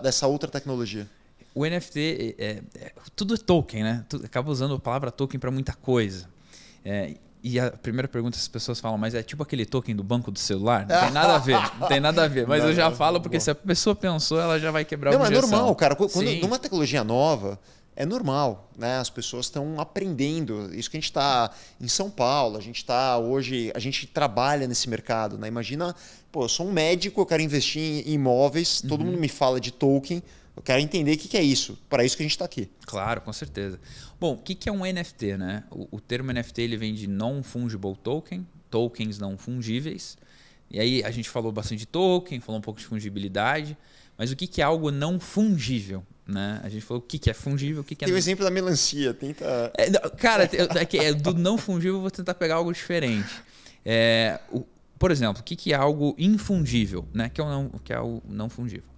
dessa outra tecnologia. O NFT, tudo é token, né? Acaba usando a palavra token para muita coisa. E a primeira pergunta as pessoas falam, mas é tipo aquele token do banco do celular? Não tem nada a ver, não tem nada a ver. Mas eu já falo porque se a pessoa pensou, ela já vai quebrar a objeção. Não, é normal, cara. Quando numa tecnologia nova, é normal, né? As pessoas estão aprendendo. Isso que a gente está em São Paulo, a gente trabalha nesse mercado, né? Imagina, eu sou um médico, eu quero investir em imóveis, todo mundo me fala de token. Eu quero entender o que é isso. Para isso que a gente está aqui. Claro, com certeza. Bom, o que é um NFT, né? O termo NFT ele vem de Non-Fungible Token, tokens não fungíveis. E aí a gente falou bastante de token, falou um pouco de fungibilidade. Mas o que é algo não fungível? Né? A gente falou o que é fungível, o que é... Tem o exemplo da melancia. Tenta... Cara, do não fungível eu vou tentar pegar algo diferente. Por exemplo, o que é algo infungível? Né? Que é o não fungível.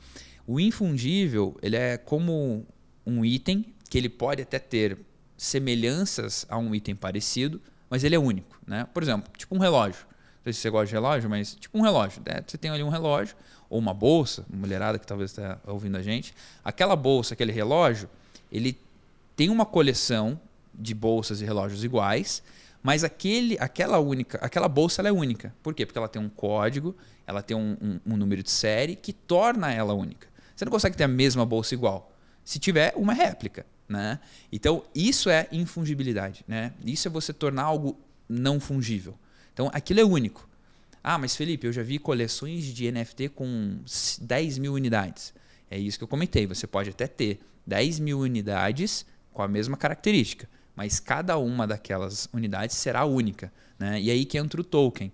O infungível ele é como um item que ele pode até ter semelhanças a um item parecido, mas ele é único. Né? Por exemplo, tipo um relógio. Não sei se você gosta de relógio, mas tipo um relógio. Né? Você tem ali um relógio ou uma bolsa, uma mulherada que talvez esteja ouvindo a gente. Aquela bolsa, aquele relógio, ele tem uma coleção de bolsas e relógios iguais, Mas aquela bolsa ela é única. Por quê? Porque ela tem um código, ela tem um número de série que torna ela única. Você não consegue ter a mesma bolsa igual. Se tiver uma réplica, né? Então, isso é infungibilidade, né? Isso é você tornar algo não fungível. Então, aquilo é único. Ah, mas Felipe, eu já vi coleções de NFT com 10 mil unidades. É isso que eu comentei. Você pode até ter 10 mil unidades com a mesma característica, mas cada uma daquelas unidades será única, né? E aí que entra o token.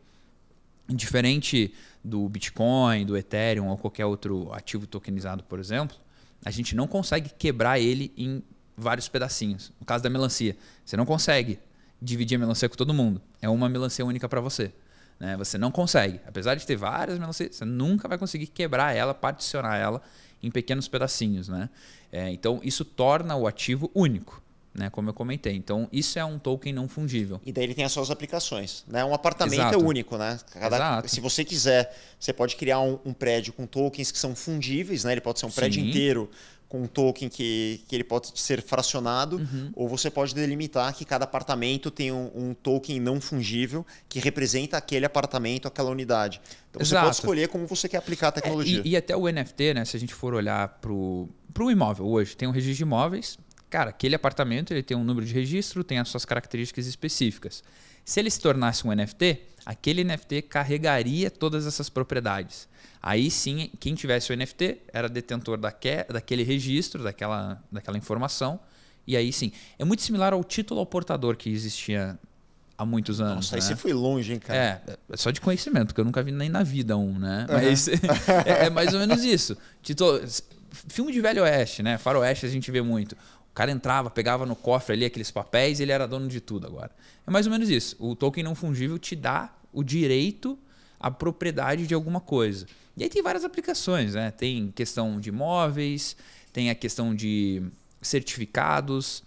Diferente do Bitcoin, do Ethereum ou qualquer outro ativo tokenizado, por exemplo, a gente não consegue quebrar ele em vários pedacinhos. No caso da melancia, você não consegue dividir a melancia com todo mundo. É uma melancia única para você. Né? Você não consegue. Apesar de ter várias melancias, você nunca vai conseguir quebrar ela, particionar ela em pequenos pedacinhos. Né? Então, isso torna o ativo único. Né, como eu comentei. Então, isso é um token não fungível. E daí ele tem as suas aplicações. Né? Um apartamento Exato. é único. Né? Exato. Se você quiser, você pode criar um prédio com tokens que são fungíveis. Né? Ele pode ser um prédio inteiro com um token que ele pode ser fracionado. Ou você pode delimitar que cada apartamento tem um token não fungível que representa aquele apartamento, aquela unidade. Então, você pode escolher como você quer aplicar a tecnologia. E até o NFT, né? Se a gente for olhar para o imóvel hoje, tem um registro de imóveis. Cara, aquele apartamento ele tem um número de registro, tem as suas características específicas. Se ele se tornasse um NFT, aquele NFT carregaria todas essas propriedades. Aí sim, quem tivesse o NFT era detentor daquele registro, daquela informação. E aí sim. É muito similar ao título ao portador que existia há muitos anos. Nossa, aí você foi longe, hein, cara? É só de conhecimento, porque eu nunca vi nem na vida né? Mas é mais ou menos isso. Filme de Velho Oeste, né? Faroeste a gente vê muito. O cara entrava, pegava no cofre ali aqueles papéis e ele era dono de tudo agora. É mais ou menos isso. O token não fungível te dá o direito à propriedade de alguma coisa. E aí tem várias aplicações, né? Tem questão de imóveis, tem a questão de certificados.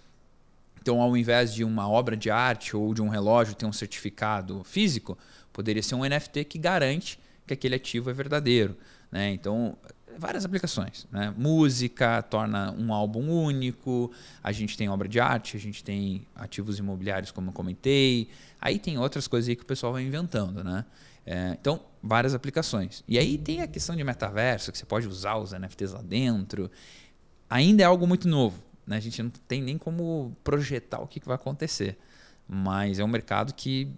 Então, ao invés de uma obra de arte ou de um relógio ter um certificado físico, poderia ser um NFT que garante que aquele ativo é verdadeiro. Né? Então, várias aplicações. Né? Música torna um álbum único, a gente tem obra de arte, a gente tem ativos imobiliários, como eu comentei. Aí tem outras coisas aí que o pessoal vai inventando. Né? Então, várias aplicações. E aí tem a questão de metaverso, que você pode usar os NFTs lá dentro. Ainda é algo muito novo. Né? A gente não tem nem como projetar o que vai acontecer. Mas é um mercado que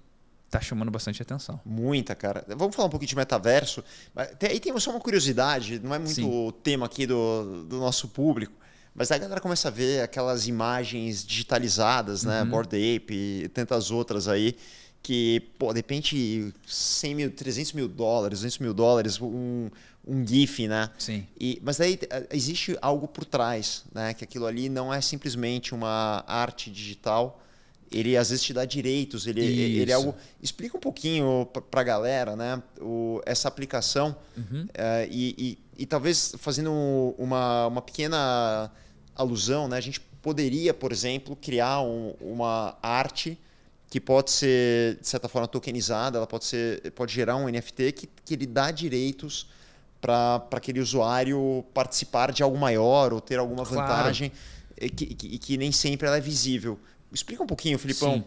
está chamando bastante atenção. Muita, cara. Vamos falar um pouquinho de metaverso. Aí tem só uma curiosidade, não é muito o tema aqui do nosso público, mas a galera começa a ver aquelas imagens digitalizadas, né? Bored Ape e tantas outras aí, que, pô, de repente, 100 mil, 300 mil dólares, 200 mil dólares, um GIF, né? Sim. Mas daí existe algo por trás, né? Que aquilo ali não é simplesmente uma arte digital. Ele às vezes te dá direitos, ele é algo. Explica um pouquinho para a galera, né? Essa aplicação e talvez fazendo uma pequena alusão, né? A gente poderia, por exemplo, criar uma arte que pode ser, de certa forma, tokenizada, ela pode gerar um NFT que ele dá direitos para aquele usuário participar de algo maior ou ter alguma vantagem que nem sempre ela é visível. Explica um pouquinho, Filipão. Sim.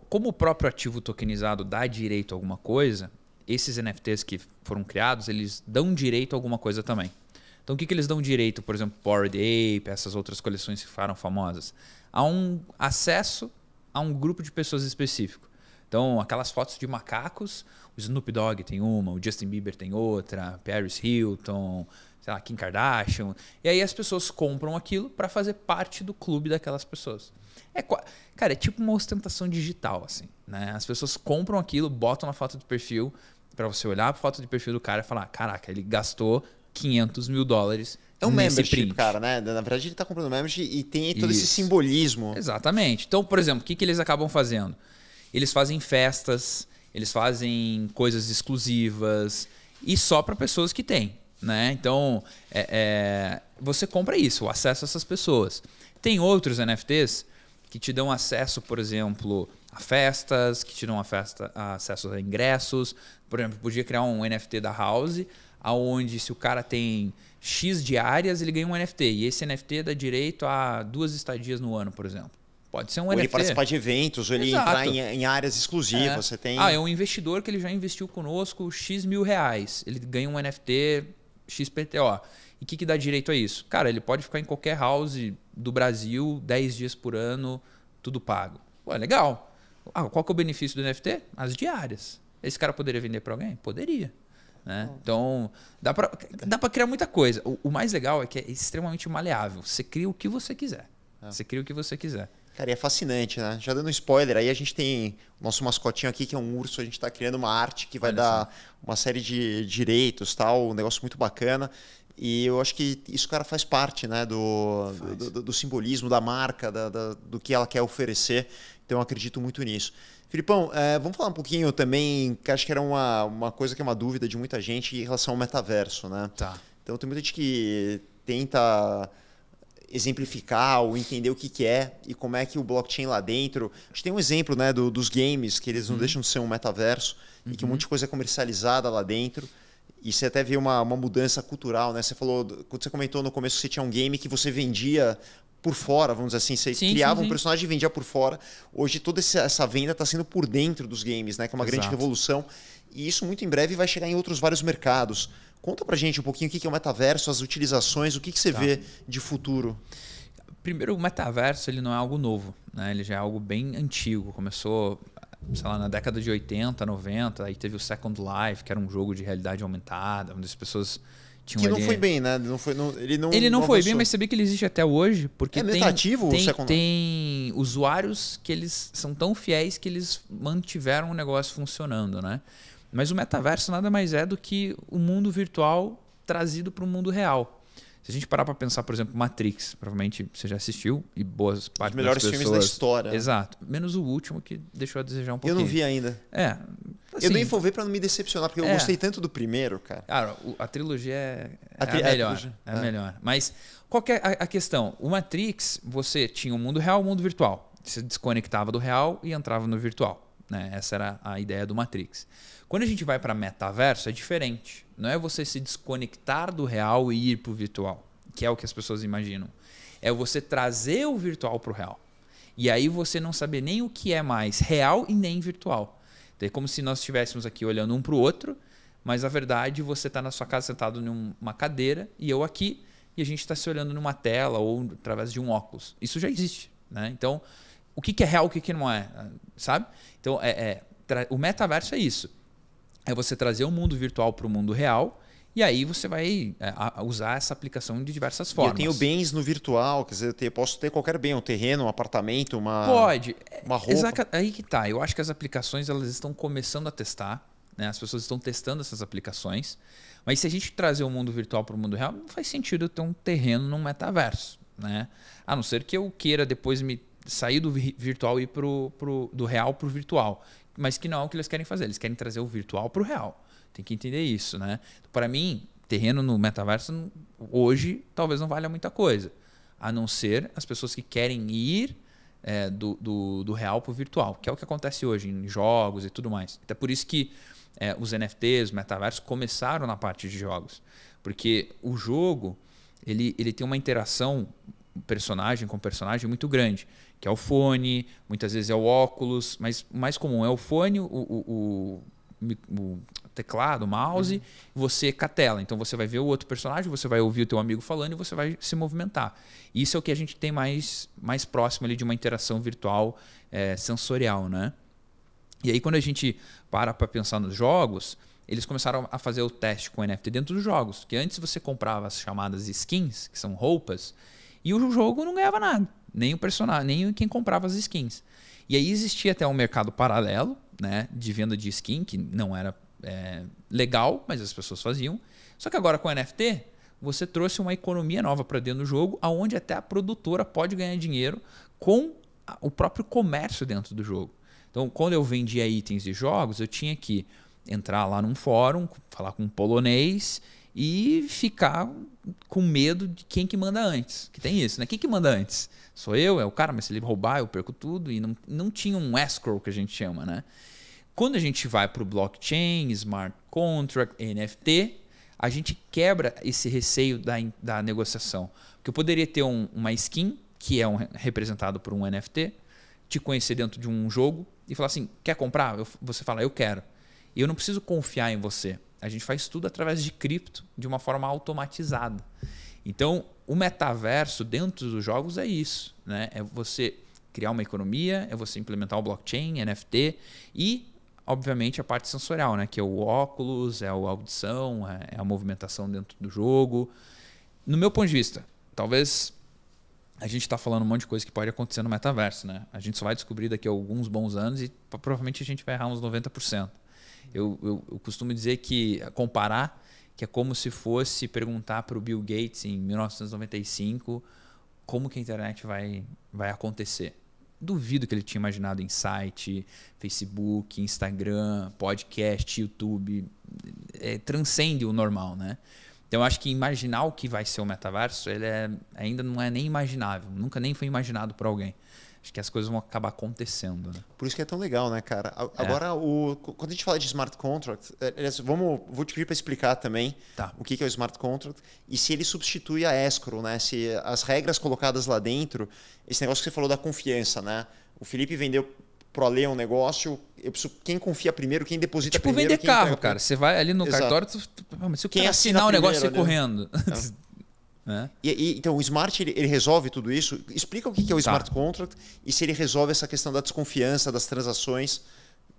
Como o próprio ativo tokenizado dá direito a alguma coisa, esses NFTs que foram criados, eles dão direito a alguma coisa também. Então, o que eles dão direito, por exemplo, Bored Ape, essas outras coleções que ficaram famosas? Há um acesso a um grupo de pessoas específico. Então, aquelas fotos de macacos, o Snoop Dogg tem uma, o Justin Bieber tem outra, Paris Hilton, sei lá, Kim Kardashian. E aí as pessoas compram aquilo para fazer parte do clube daquelas pessoas. Cara, é tipo uma ostentação digital, assim, né? As pessoas compram aquilo, botam na foto do perfil, para você olhar para a foto de perfil do cara e falar, caraca, ele gastou 500 mil dólares. É um membership, cara, né? Na verdade, ele está comprando membership e tem todo esse simbolismo. Exatamente. Então, por exemplo, o que eles acabam fazendo? Eles fazem festas, eles fazem coisas exclusivas e só para pessoas que têm, né? Então, você compra isso, o acesso a essas pessoas. Tem outros NFTs que te dão acesso, por exemplo, a festas, que te dão acesso a ingressos. Por exemplo, podia criar um NFT da House, onde se o cara tem X diárias, ele ganha um NFT. E esse NFT dá direito a 2 estadias no ano, por exemplo. Pode ser um ou ele NFT. participar de eventos, ou ele Exato. entrar em áreas exclusivas. Você tem... É um investidor que ele já investiu conosco X mil reais. Ele ganha um NFT XPTO. E o que dá direito a isso? Cara, ele pode ficar em qualquer house do Brasil 10 dias por ano, tudo pago. Pô, legal. Qual que é o benefício do NFT? As diárias. Esse cara poderia vender para alguém? Poderia. Né? Então, dá para criar muita coisa. O mais legal é que é extremamente maleável. Você cria o que você quiser. Você cria o que você quiser. Cara, e é fascinante, né? Já dando um spoiler, aí a gente tem o nosso mascotinho aqui, que é um urso. A gente está criando uma arte que vai dar uma série de direitos, tal, um negócio muito bacana. E eu acho que isso, cara, faz parte, né, do simbolismo, da marca, do que ela quer oferecer. Então, eu acredito muito nisso. Filipão, vamos falar um pouquinho também, que acho que era uma coisa que é uma dúvida de muita gente em relação ao metaverso, né? Tá. Então, tem muita gente que tenta exemplificar ou entender o que é e como é que o blockchain lá dentro... A gente tem um exemplo, né, dos games, que eles não deixam de ser um metaverso e que um monte de coisa é comercializada lá dentro. E você até vê uma mudança cultural, né? Você falou, quando você comentou no começo que você tinha um game que você vendia por fora, vamos dizer assim, você criava um personagem e vendia por fora. Hoje toda essa venda está sendo por dentro dos games, né? Que é uma grande revolução. E isso muito em breve vai chegar em outros vários mercados. Conta pra gente um pouquinho o que é o metaverso, as utilizações, o que você vê de futuro. Primeiro, o metaverso ele não é algo novo, né? Ele já é algo bem antigo. Começou, sei lá, na década de 80, 90, aí teve o Second Life, que era um jogo de realidade aumentada, onde as pessoas tinham que não foi bem, né? Ele não foi bem, mas sabia que ele existe até hoje, porque tem usuários que eles são tão fiéis que eles mantiveram o negócio funcionando, né? Mas o metaverso nada mais é do que o mundo virtual trazido para o mundo real. Se a gente parar para pensar, por exemplo, Matrix, provavelmente você já assistiu e boas partes das pessoas... Os melhores filmes da história. Exato. Menos o último, que deixou a desejar um pouquinho. Eu não vi ainda. Assim, eu nem vou ver para não me decepcionar, porque eu gostei tanto do primeiro, cara. Cara, a trilogia é a melhor. É a melhor. Mas qual que é a questão? O Matrix, você tinha o mundo real e o mundo virtual. Você desconectava do real e entrava no virtual. Né? Essa era a ideia do Matrix. Quando a gente vai para metaverso, é diferente. Não é você se desconectar do real e ir para o virtual, que é o que as pessoas imaginam. É você trazer o virtual para o real. E aí você não saber nem o que é mais real e nem virtual. Então é como se nós estivéssemos aqui olhando um para o outro, mas na verdade você está na sua casa sentado numa cadeira e eu aqui, e a gente está se olhando numa tela ou através de um óculos. Isso já existe. Né? Então, o que é real, o que não é? Sabe? Então, o metaverso é isso. É você trazer o mundo virtual para o mundo real e aí você vai usar essa aplicação de diversas formas. Eu tenho bens no virtual, quer dizer, eu posso ter qualquer bem, um terreno, um apartamento, uma roupa. Aí que tá. Eu acho que as aplicações elas estão começando a testar, né? As pessoas estão testando essas aplicações, mas se a gente trazer o mundo virtual para o mundo real, não faz sentido eu ter um terreno num metaverso. Né? A não ser que eu queira depois me sair do virtual e ir do real para o virtual. Mas que não é o que eles querem fazer. Eles querem trazer o virtual para o real. Tem que entender isso. Né? Para mim, terreno no metaverso hoje talvez não valha muita coisa. A não ser as pessoas que querem ir do real para o virtual. Que é o que acontece hoje em jogos e tudo mais. Até por isso que os NFTs, o metaverso, começaram na parte de jogos. Porque o jogo ele tem uma interação personagem com personagem muito grande, que é o fone, muitas vezes é o óculos, mas o mais comum é o fone, o teclado, o mouse, você com a tela. Então você vai ver o outro personagem, você vai ouvir o teu amigo falando e você vai se movimentar. Isso é o que a gente tem mais próximo ali de uma interação virtual sensorial, né? E aí quando a gente para pensar nos jogos, eles começaram a fazer o teste com NFT dentro dos jogos, que antes você comprava as chamadas skins, que são roupas, e o jogo não ganhava nada, nem o personagem, nem quem comprava as skins. E aí existia até um mercado paralelo, né, de venda de skin, que não era legal, mas as pessoas faziam. Só que agora com o NFT, você trouxe uma economia nova para dentro do jogo, onde até a produtora pode ganhar dinheiro com o próprio comércio dentro do jogo. Então, quando eu vendia itens de jogos, eu tinha que entrar lá num fórum, falar com um polonês e ficar com medo de quem que manda antes. Que tem isso, né? Quem que manda antes? Sou eu? É o cara? Mas se ele roubar, eu perco tudo. E não tinha um escrow, que a gente chama, né? Quando a gente vai para o blockchain, smart contract, NFT, a gente quebra esse receio da negociação. Porque eu poderia ter uma skin, que é representado por um NFT, te conhecer dentro de um jogo e falar assim, quer comprar? Você fala, eu quero. E eu não preciso confiar em você. A gente faz tudo através de cripto, de uma forma automatizada. Então, o metaverso dentro dos jogos é isso, né? É você criar uma economia, é você implementar o blockchain, NFT e, obviamente, a parte sensorial, né? Que é o óculos, é a audição, é a movimentação dentro do jogo. No meu ponto de vista, talvez a gente está falando um monte de coisa que pode acontecer no metaverso, né? A gente só vai descobrir daqui a alguns bons anos e provavelmente a gente vai errar uns 90%. Eu costumo dizer que, comparar, que é como se fosse perguntar para o Bill Gates em 1995 como que a internet vai acontecer. Duvido que ele tinha imaginado em site, Facebook, Instagram, podcast, YouTube. Transcende o normal, né? Então, eu acho que imaginar o que vai ser o metaverso ainda não é nem imaginável. Nunca nem foi imaginado por alguém. Acho que as coisas vão acabar acontecendo, né? Por isso que é tão legal, né, cara? Agora, quando a gente fala de smart contract, vou te pedir para explicar também o que é o smart contract e se ele substitui a escrow, né? Se as regras colocadas lá dentro, esse negócio que você falou da confiança, né? O Felipe vendeu pro Ale um negócio, quem confia primeiro, quem deposita primeiro. Tipo vender carro, cara. Você vai ali no cartório, mas se o cara assinar o negócio, você correndo. Então, o Smart ele resolve tudo isso. Explica o que é o Smart Contract e se ele resolve essa questão da desconfiança das transações.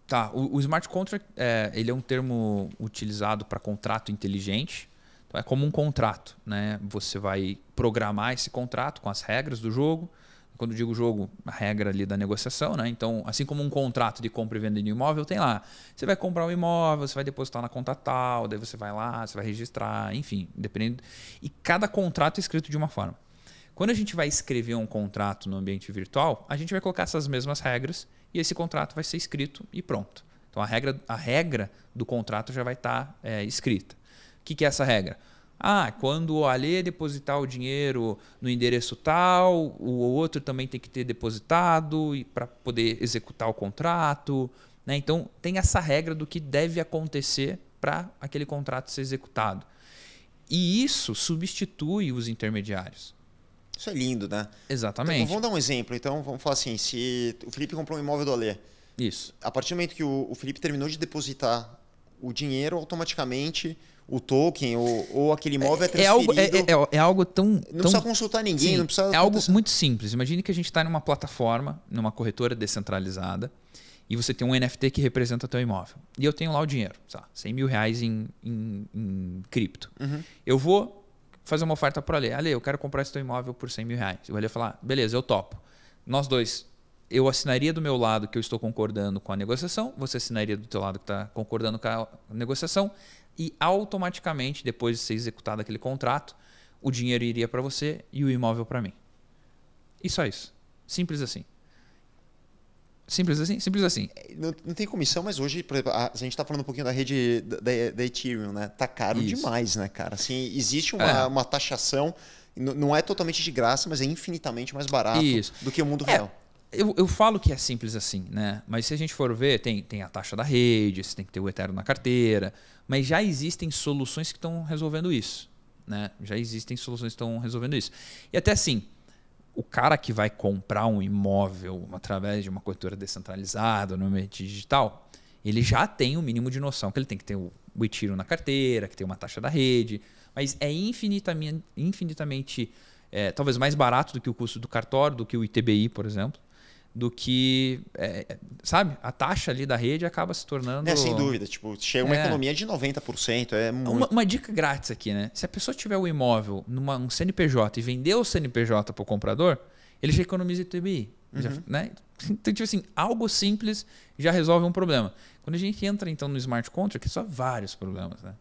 Tá, o Smart Contract ele é um termo utilizado para contrato inteligente. Então, é como um contrato, né? Você vai programar esse contrato com as regras do jogo. Quando eu digo jogo, a regra ali da negociação, né? Então, assim como um contrato de compra e venda de imóvel, tem lá. Você vai comprar um imóvel, você vai depositar na conta tal, daí você vai lá, você vai registrar, enfim, dependendo. E cada contrato é escrito de uma forma. Quando a gente vai escrever um contrato no ambiente virtual, a gente vai colocar essas mesmas regras e esse contrato vai ser escrito e pronto. Então, a regra do contrato já vai estar escrita. O que é essa regra? Quando o Ale depositar o dinheiro no endereço tal, o outro também tem que ter depositado para poder executar o contrato, né? Então, tem essa regra do que deve acontecer para aquele contrato ser executado. E isso substitui os intermediários. Isso é lindo, né? Exatamente. Então, vamos dar um exemplo. Então, vamos falar assim, se o Felipe comprou um imóvel do Ale. Isso. A partir do momento que o Felipe terminou de depositar o dinheiro, automaticamente o token ou aquele imóvel é transferido. É algo tão... Não precisa consultar ninguém, sim, não precisa... É algo muito simples. Imagine que a gente está numa plataforma, numa corretora descentralizada, e você tem um NFT que representa teu imóvel. E eu tenho lá o dinheiro, sei lá, 100 mil reais em cripto. Uhum. Eu vou fazer uma oferta para o Ale. Ale, eu quero comprar esse teu imóvel por 100 mil reais. O Ale vai falar, beleza, eu topo. Nós dois, eu assinaria do meu lado que eu estou concordando com a negociação, você assinaria do teu lado que está concordando com a negociação, e automaticamente, depois de ser executado aquele contrato, o dinheiro iria para você e o imóvel para mim. E só isso. Simples assim. Simples assim? Simples assim. Não tem comissão, mas hoje, por exemplo, a gente está falando um pouquinho da rede da Ethereum, né? Tá caro demais, né, cara? Assim, existe uma taxação, não é totalmente de graça, mas é infinitamente mais barato do que o mundo real. Eu falo que é simples assim, né? Mas se a gente for ver, tem a taxa da rede, você tem que ter o Ethereum na carteira, mas já existem soluções que estão resolvendo isso, né? Já existem soluções que estão resolvendo isso. E até assim, o cara que vai comprar um imóvel através de uma corretora descentralizada no ambiente digital, ele já tem o mínimo de noção que ele tem que ter o Ethereum na carteira, que tem uma taxa da rede, mas é infinitamente talvez mais barato do que o custo do cartório, do que o ITBI, por exemplo. Do que, sabe, a taxa ali da rede acaba se tornando... Sem dúvida, tipo, chega uma economia de 90%, muito... Uma dica grátis aqui, né? Se a pessoa tiver o imóvel num CNPJ e vender o CNPJ para o comprador, ele já economiza ITBI, né? Então, tipo assim, algo simples já resolve um problema. Quando a gente entra, então, no Smart Contract, só vários problemas, né?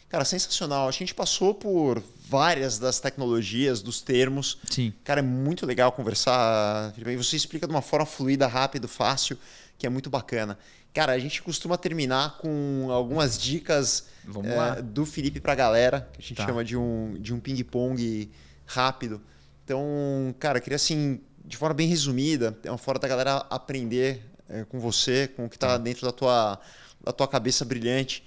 Cara, sensacional. A gente passou por várias das tecnologias, dos termos. Sim. Cara, é muito legal conversar. E você explica de uma forma fluida, rápido, fácil, que é muito bacana. Cara, a gente costuma terminar com algumas dicas do Felipe para a galera, que a gente chama de um ping-pong rápido. Então, cara, queria assim, de forma bem resumida, é uma forma da galera aprender com você, com o que está dentro da tua cabeça brilhante.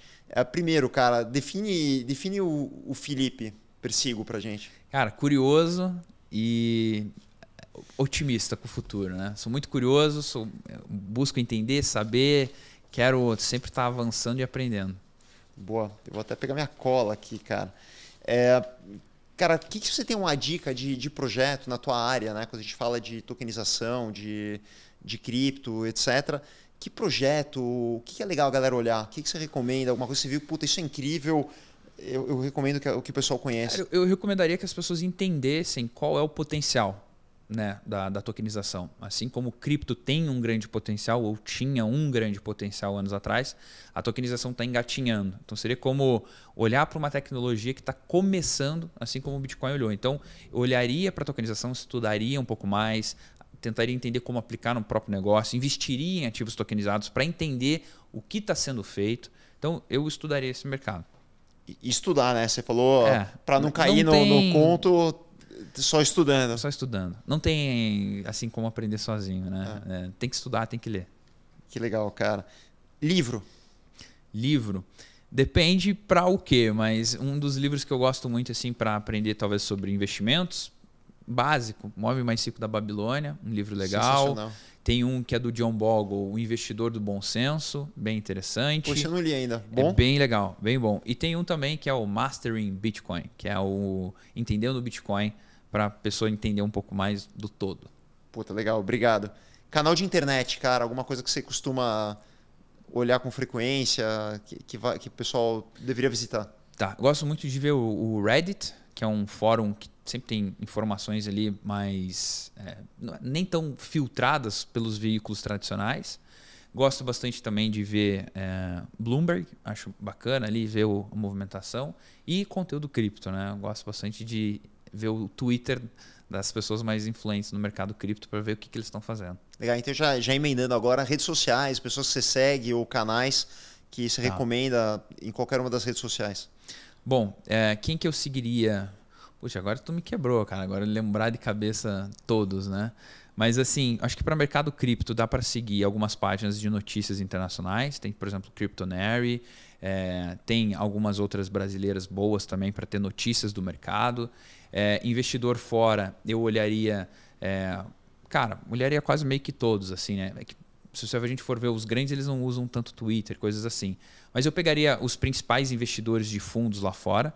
Primeiro, cara, define o Felipe Persigo pra gente. Cara, curioso e otimista com o futuro, né? Sou muito curioso, busco entender, saber, quero sempre estar avançando e aprendendo. Boa. Eu vou até pegar minha cola aqui, cara. Cara, o que você tem uma dica de projeto na tua área, né? Quando a gente fala de tokenização, de cripto, etc. Que projeto, o que é legal a galera olhar? O que você recomenda? Alguma coisa que você viu, puta, isso é incrível, eu recomendo que o pessoal conheça. Eu recomendaria que as pessoas entendessem qual é o potencial, né, da tokenização. Assim como o cripto tem um grande potencial, ou tinha um grande potencial anos atrás, a tokenização está engatinhando. Então seria como olhar para uma tecnologia que está começando, assim como o Bitcoin olhou. Então eu olharia para a tokenização, estudaria um pouco mais, tentaria entender como aplicar no próprio negócio, investiria em ativos tokenizados para entender o que está sendo feito. Então eu estudaria esse mercado. E estudar, né? Você falou para não cair no conto só estudando. Só estudando. Não tem assim como aprender sozinho, né? Tem que estudar, tem que ler. Que legal, cara. Livro? Livro? Depende para o quê, mas um dos livros que eu gosto muito assim para aprender talvez sobre investimentos, básico, Move Mais Rico da Babilônia, um livro legal. Tem um que é do John Bogle, O Investidor do Bom Senso, bem interessante. Poxa, eu não li ainda. Bom? É bem legal, bem bom. E tem um também que é o Mastering Bitcoin, que é o Entendendo o Bitcoin, para a pessoa entender um pouco mais do todo. Puta, legal, obrigado. Canal de internet, cara, alguma coisa que você costuma olhar com frequência, que o pessoal deveria visitar? Tá, eu gosto muito de ver o Reddit, que é um fórum que sempre tem informações ali mais nem tão filtradas pelos veículos tradicionais. Gosto bastante também de ver Bloomberg, acho bacana ali ver a movimentação e conteúdo cripto, né? Gosto bastante de ver o Twitter das pessoas mais influentes no mercado cripto para ver o que eles estão fazendo. Legal, então já emendando agora, redes sociais, pessoas que você segue ou canais que você recomenda em qualquer uma das redes sociais. Bom, quem que eu seguiria? Puxa, agora tu me quebrou, cara. Agora lembrar de cabeça todos, né? Mas assim, acho que para o mercado cripto dá para seguir algumas páginas de notícias internacionais. Tem, por exemplo, Cryptonary. Tem algumas outras brasileiras boas também para ter notícias do mercado. Investidor fora, eu olharia... olharia quase meio que todos, assim, né? Se a gente for ver os grandes, eles não usam tanto Twitter, coisas assim. Mas eu pegaria os principais investidores de fundos lá fora.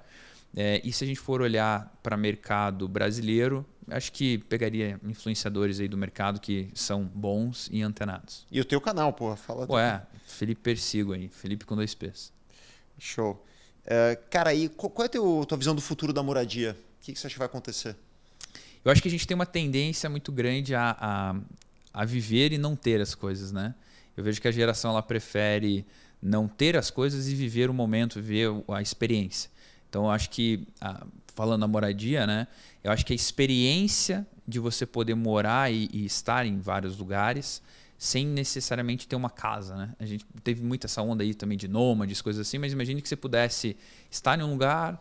E se a gente for olhar para mercado brasileiro, acho que pegaria influenciadores aí do mercado que são bons e antenados. E o teu canal, porra, fala. Felipe Persigo aí, Felipe com 2 P's. Show. Cara, e qual é a tua visão do futuro da moradia? O que você acha que vai acontecer? Eu acho que a gente tem uma tendência muito grande a viver e não ter as coisas, né? Eu vejo que a geração ela prefere não ter as coisas e viver o momento, viver a experiência. Então, eu acho que, falando da moradia, né? Eu acho que a experiência de você poder morar e estar em vários lugares sem necessariamente ter uma casa, né? A gente teve muita essa onda aí também de nômades, coisas assim, mas imagine que você pudesse estar em um lugar,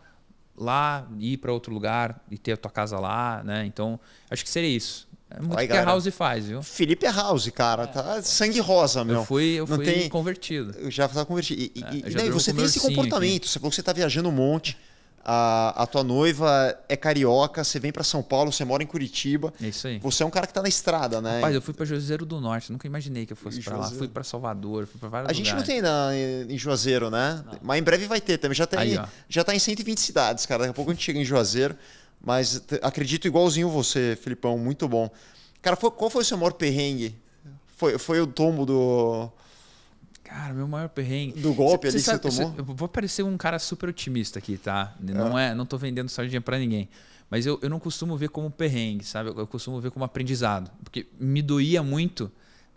lá, ir para outro lugar e ter a tua casa lá, né? Então, acho que seria isso. É muito o que a House faz, viu? Felipe é House, cara. Tá sangue rosa, meu. Eu fui convertido. Eu já estava convertido. E você tem esse comportamento. Aqui. Você falou que você está viajando um monte. A tua noiva é carioca. Você vem para São Paulo. Você mora em Curitiba. É isso aí. Você é um cara que está na estrada, né? Rapaz, eu fui para Juazeiro do Norte. Nunca imaginei que eu fosse para lá. Fui para Salvador. Fui para vários lugares. A gente não tem em Juazeiro, né? Não. Mas em breve vai ter também. Já tá em 120 cidades, cara. Daqui a pouco a gente chega em Juazeiro. Mas acredito igualzinho você, Felipão, muito bom. Cara, qual foi o seu maior perrengue? Foi o tombo do... Cara, meu maior perrengue... Do golpe ali que você tomou? Eu vou parecer um cara super otimista aqui, tá? Não tô vendendo sardinha pra ninguém. Mas eu não costumo ver como perrengue, sabe? Eu costumo ver como aprendizado. Porque me doía muito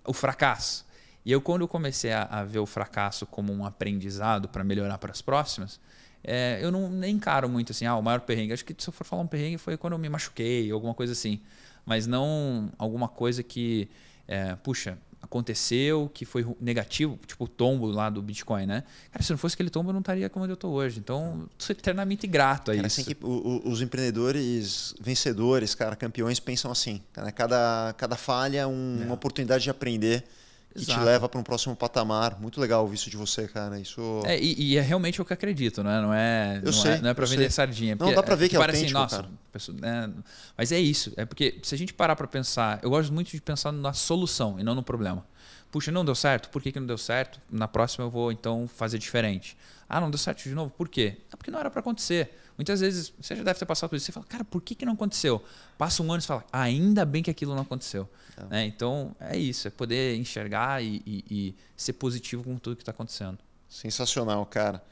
o fracasso. E quando eu comecei a ver o fracasso como um aprendizado para melhorar para as próximas... eu nem encaro muito assim, o maior perrengue. Acho que se eu for falar um perrengue foi quando eu me machuquei, alguma coisa assim. Mas não alguma coisa que, aconteceu, que foi negativo, tipo o tombo lá do Bitcoin, né? Cara, se não fosse aquele tombo, eu não estaria como eu estou hoje. Então, sou eternamente grato a isso. Assim que os empreendedores vencedores, cara, campeões, pensam assim. Cada falha é uma oportunidade de aprender que te Exato. leva para um próximo patamar. Muito legal ouvir isso de você, cara. Isso... E é realmente o que eu acredito, né? Eu sei, não é para eu vender sei. sardinha. Não, dá pra ver que é parece autêntico, assim, nossa, cara. mas é isso. É porque se a gente parar para pensar, eu gosto muito de pensar na solução e não no problema. Puxa, não deu certo? Por que não deu certo? Na próxima eu vou então fazer diferente. Ah, não deu certo de novo? Por quê? É porque não era para acontecer. Muitas vezes você já deve ter passado por isso. Você fala, cara, por que não aconteceu? Passa um ano e você fala, ainda bem que aquilo não aconteceu. Né? Então é isso, é poder enxergar e ser positivo com tudo que está acontecendo. Sensacional, cara.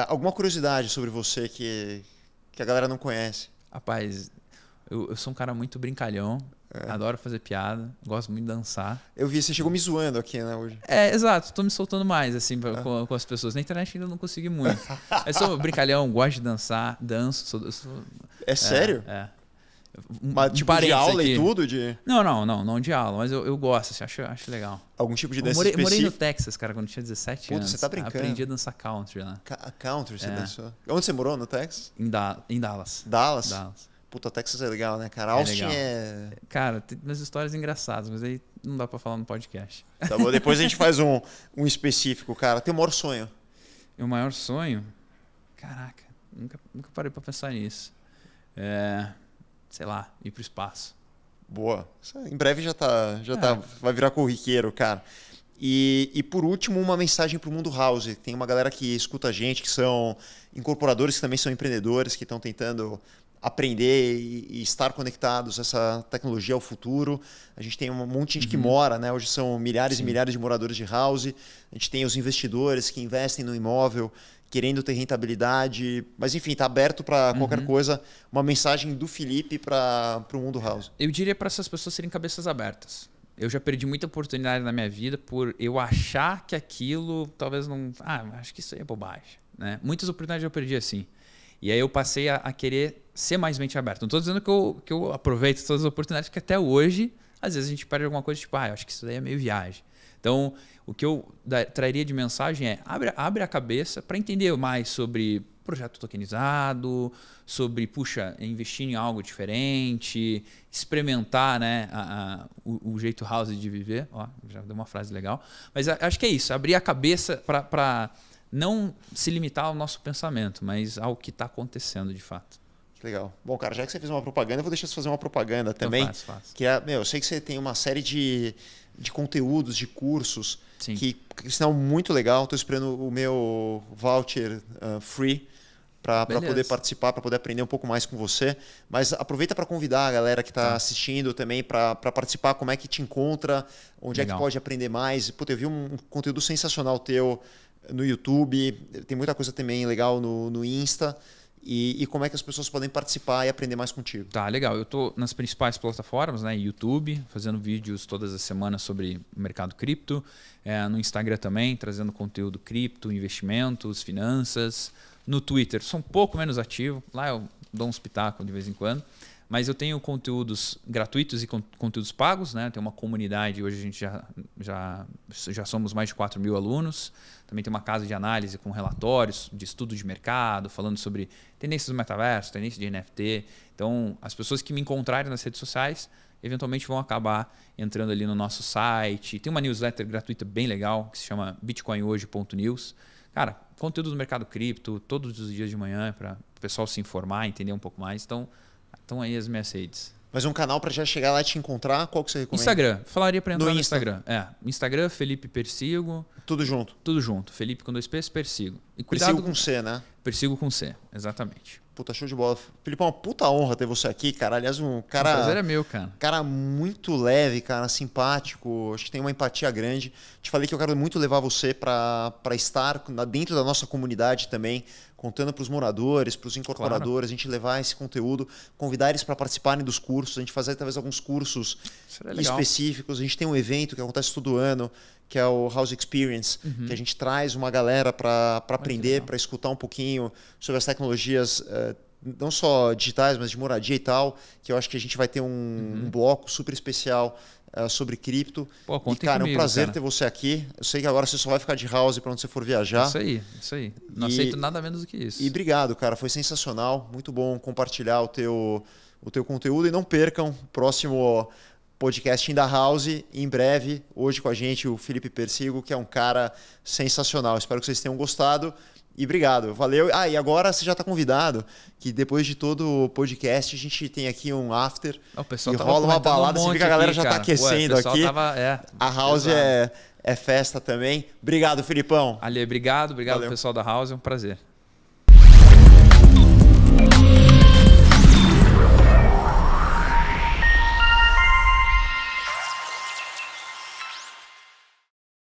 Alguma curiosidade sobre você que a galera não conhece? Rapaz, eu sou um cara muito brincalhão, adoro fazer piada, gosto muito de dançar. Eu vi, você chegou me zoando aqui, né, hoje. Exato, tô me soltando mais assim com as pessoas. Na internet ainda não consegui muito. Eu sou brincalhão, gosto de dançar, danço. É sério? Mas tipo de parênteses aula aqui. e tudo? Não de aula, mas eu gosto, assim, acho legal. Algum tipo de Eu dança morei no específica? Texas, cara, quando eu tinha 17 anos. Você tá brincando? Aprendi a dançar country lá. Country, você dançou? Onde você morou, no Texas? Em Dallas. Dallas? Dallas. Puta, Texas é legal, né, cara? Austin legal. Cara, tem umas histórias engraçadas, mas aí não dá pra falar no podcast. Tá bom, depois a gente faz um específico, cara. Teu maior sonho? Meu maior sonho? Caraca, nunca parei pra pensar nisso. Sei lá, ir pro espaço. Boa. Em breve vai virar corriqueiro, cara. E por último, uma mensagem para o Mundo House. Tem uma galera que escuta a gente, que são incorporadores, que também são empreendedores, que estão tentando aprender e estar conectados. Essa tecnologia é o futuro. A gente tem um monte de gente que mora, né? Hoje são milhares e milhares de moradores de house. A gente tem os investidores que investem no imóvel, querendo ter rentabilidade. Mas enfim, está aberto para qualquer coisa. Uma mensagem do Felipe para o Mundo House. Eu diria para essas pessoas serem cabeças abertas. Eu já perdi muita oportunidade na minha vida por eu achar que aquilo talvez não... acho que isso aí é bobagem. Né? Muitas oportunidades eu perdi assim. E aí eu passei a querer ser mais mente aberta. Não estou dizendo que eu aproveito todas as oportunidades, porque até hoje, às vezes a gente perde alguma coisa tipo, eu acho que isso daí é meio viagem. Então, o que eu traria de mensagem é abre a cabeça para entender mais sobre projeto tokenizado, sobre, investir em algo diferente, experimentar, né, o jeito house de viver. Ó, já deu uma frase legal. Mas acho que é isso, abrir a cabeça para não se limitar ao nosso pensamento, mas ao que está acontecendo de fato. Legal. Bom, cara, já que você fez uma propaganda, eu vou deixar você fazer uma propaganda também. Então faz. Que eu sei que você tem uma série de conteúdos, de cursos, Sim. que sinal muito legal. Estou esperando o meu voucher free para poder participar, para poder aprender um pouco mais com você. Mas aproveita para convidar a galera que está assistindo também para participar, como é que te encontra, onde legal. É que pode aprender mais. Puta, eu vi um conteúdo sensacional teu no YouTube, tem muita coisa também legal no Insta. E como é que as pessoas podem participar e aprender mais contigo? Tá, legal. Eu estou nas principais plataformas, né? YouTube, fazendo vídeos todas as semanas sobre o mercado cripto. No Instagram também, trazendo conteúdo cripto, investimentos, finanças. No Twitter, sou um pouco menos ativo. Lá eu dou uns pitacos de vez em quando. Mas eu tenho conteúdos gratuitos e conteúdos pagos, né? Tem uma comunidade, hoje a gente já somos mais de 4 mil alunos. Também tem uma casa de análise com relatórios de estudo de mercado, falando sobre tendências do metaverso, tendências de NFT. Então, as pessoas que me encontrarem nas redes sociais, eventualmente vão acabar entrando ali no nosso site. Tem uma newsletter gratuita bem legal, que se chama bitcoinhoje.news. Cara, conteúdo do mercado cripto, todos os dias de manhã, para o pessoal se informar, entender um pouco mais. Então aí as minhas redes. Mas um canal para já chegar lá e te encontrar, qual que você recomenda? Instagram. Falaria para entrar no Insta. Instagram. Instagram, Felipe Persigo. Tudo junto? Tudo junto. Felipe com 2 P's, Persigo. E Persigo com C, né? Persigo com C, exatamente. Puta, show de bola. Felipe, é uma puta honra ter você aqui, cara. Aliás, um cara... O prazer é meu, cara. Cara muito leve, cara, simpático. Acho que tem uma empatia grande. Te falei que eu quero muito levar você para estar dentro da nossa comunidade também, contando para os moradores, para os incorporadores, a gente levar esse conteúdo, convidar eles para participarem dos cursos, a gente fazer talvez alguns cursos específicos. A gente tem um evento que acontece todo ano, que é o House Experience, que a gente traz uma galera para aprender, para escutar um pouquinho sobre as tecnologias, não só digitais, mas de moradia e tal, que eu acho que a gente vai ter um bloco super especial sobre cripto. Pô, e, cara, comigo, é um prazer ter você aqui. Eu sei que agora você só vai ficar de house para onde você for viajar. Isso aí. Não aceito nada menos do que isso. E obrigado, cara. Foi sensacional. Muito bom compartilhar o teu conteúdo. E não percam, próximo podcast In The House. Em breve, hoje com a gente, o Felipe Persigo, que é um cara sensacional. Espero que vocês tenham gostado. E obrigado, valeu. E agora você já está convidado, que depois de todo o podcast a gente tem aqui um after. O pessoal e rola uma balada, você vê que a galera já está aquecendo aqui. A House é festa também. Obrigado, Filipão. Ali, obrigado Valeu. pessoal da House, é um prazer.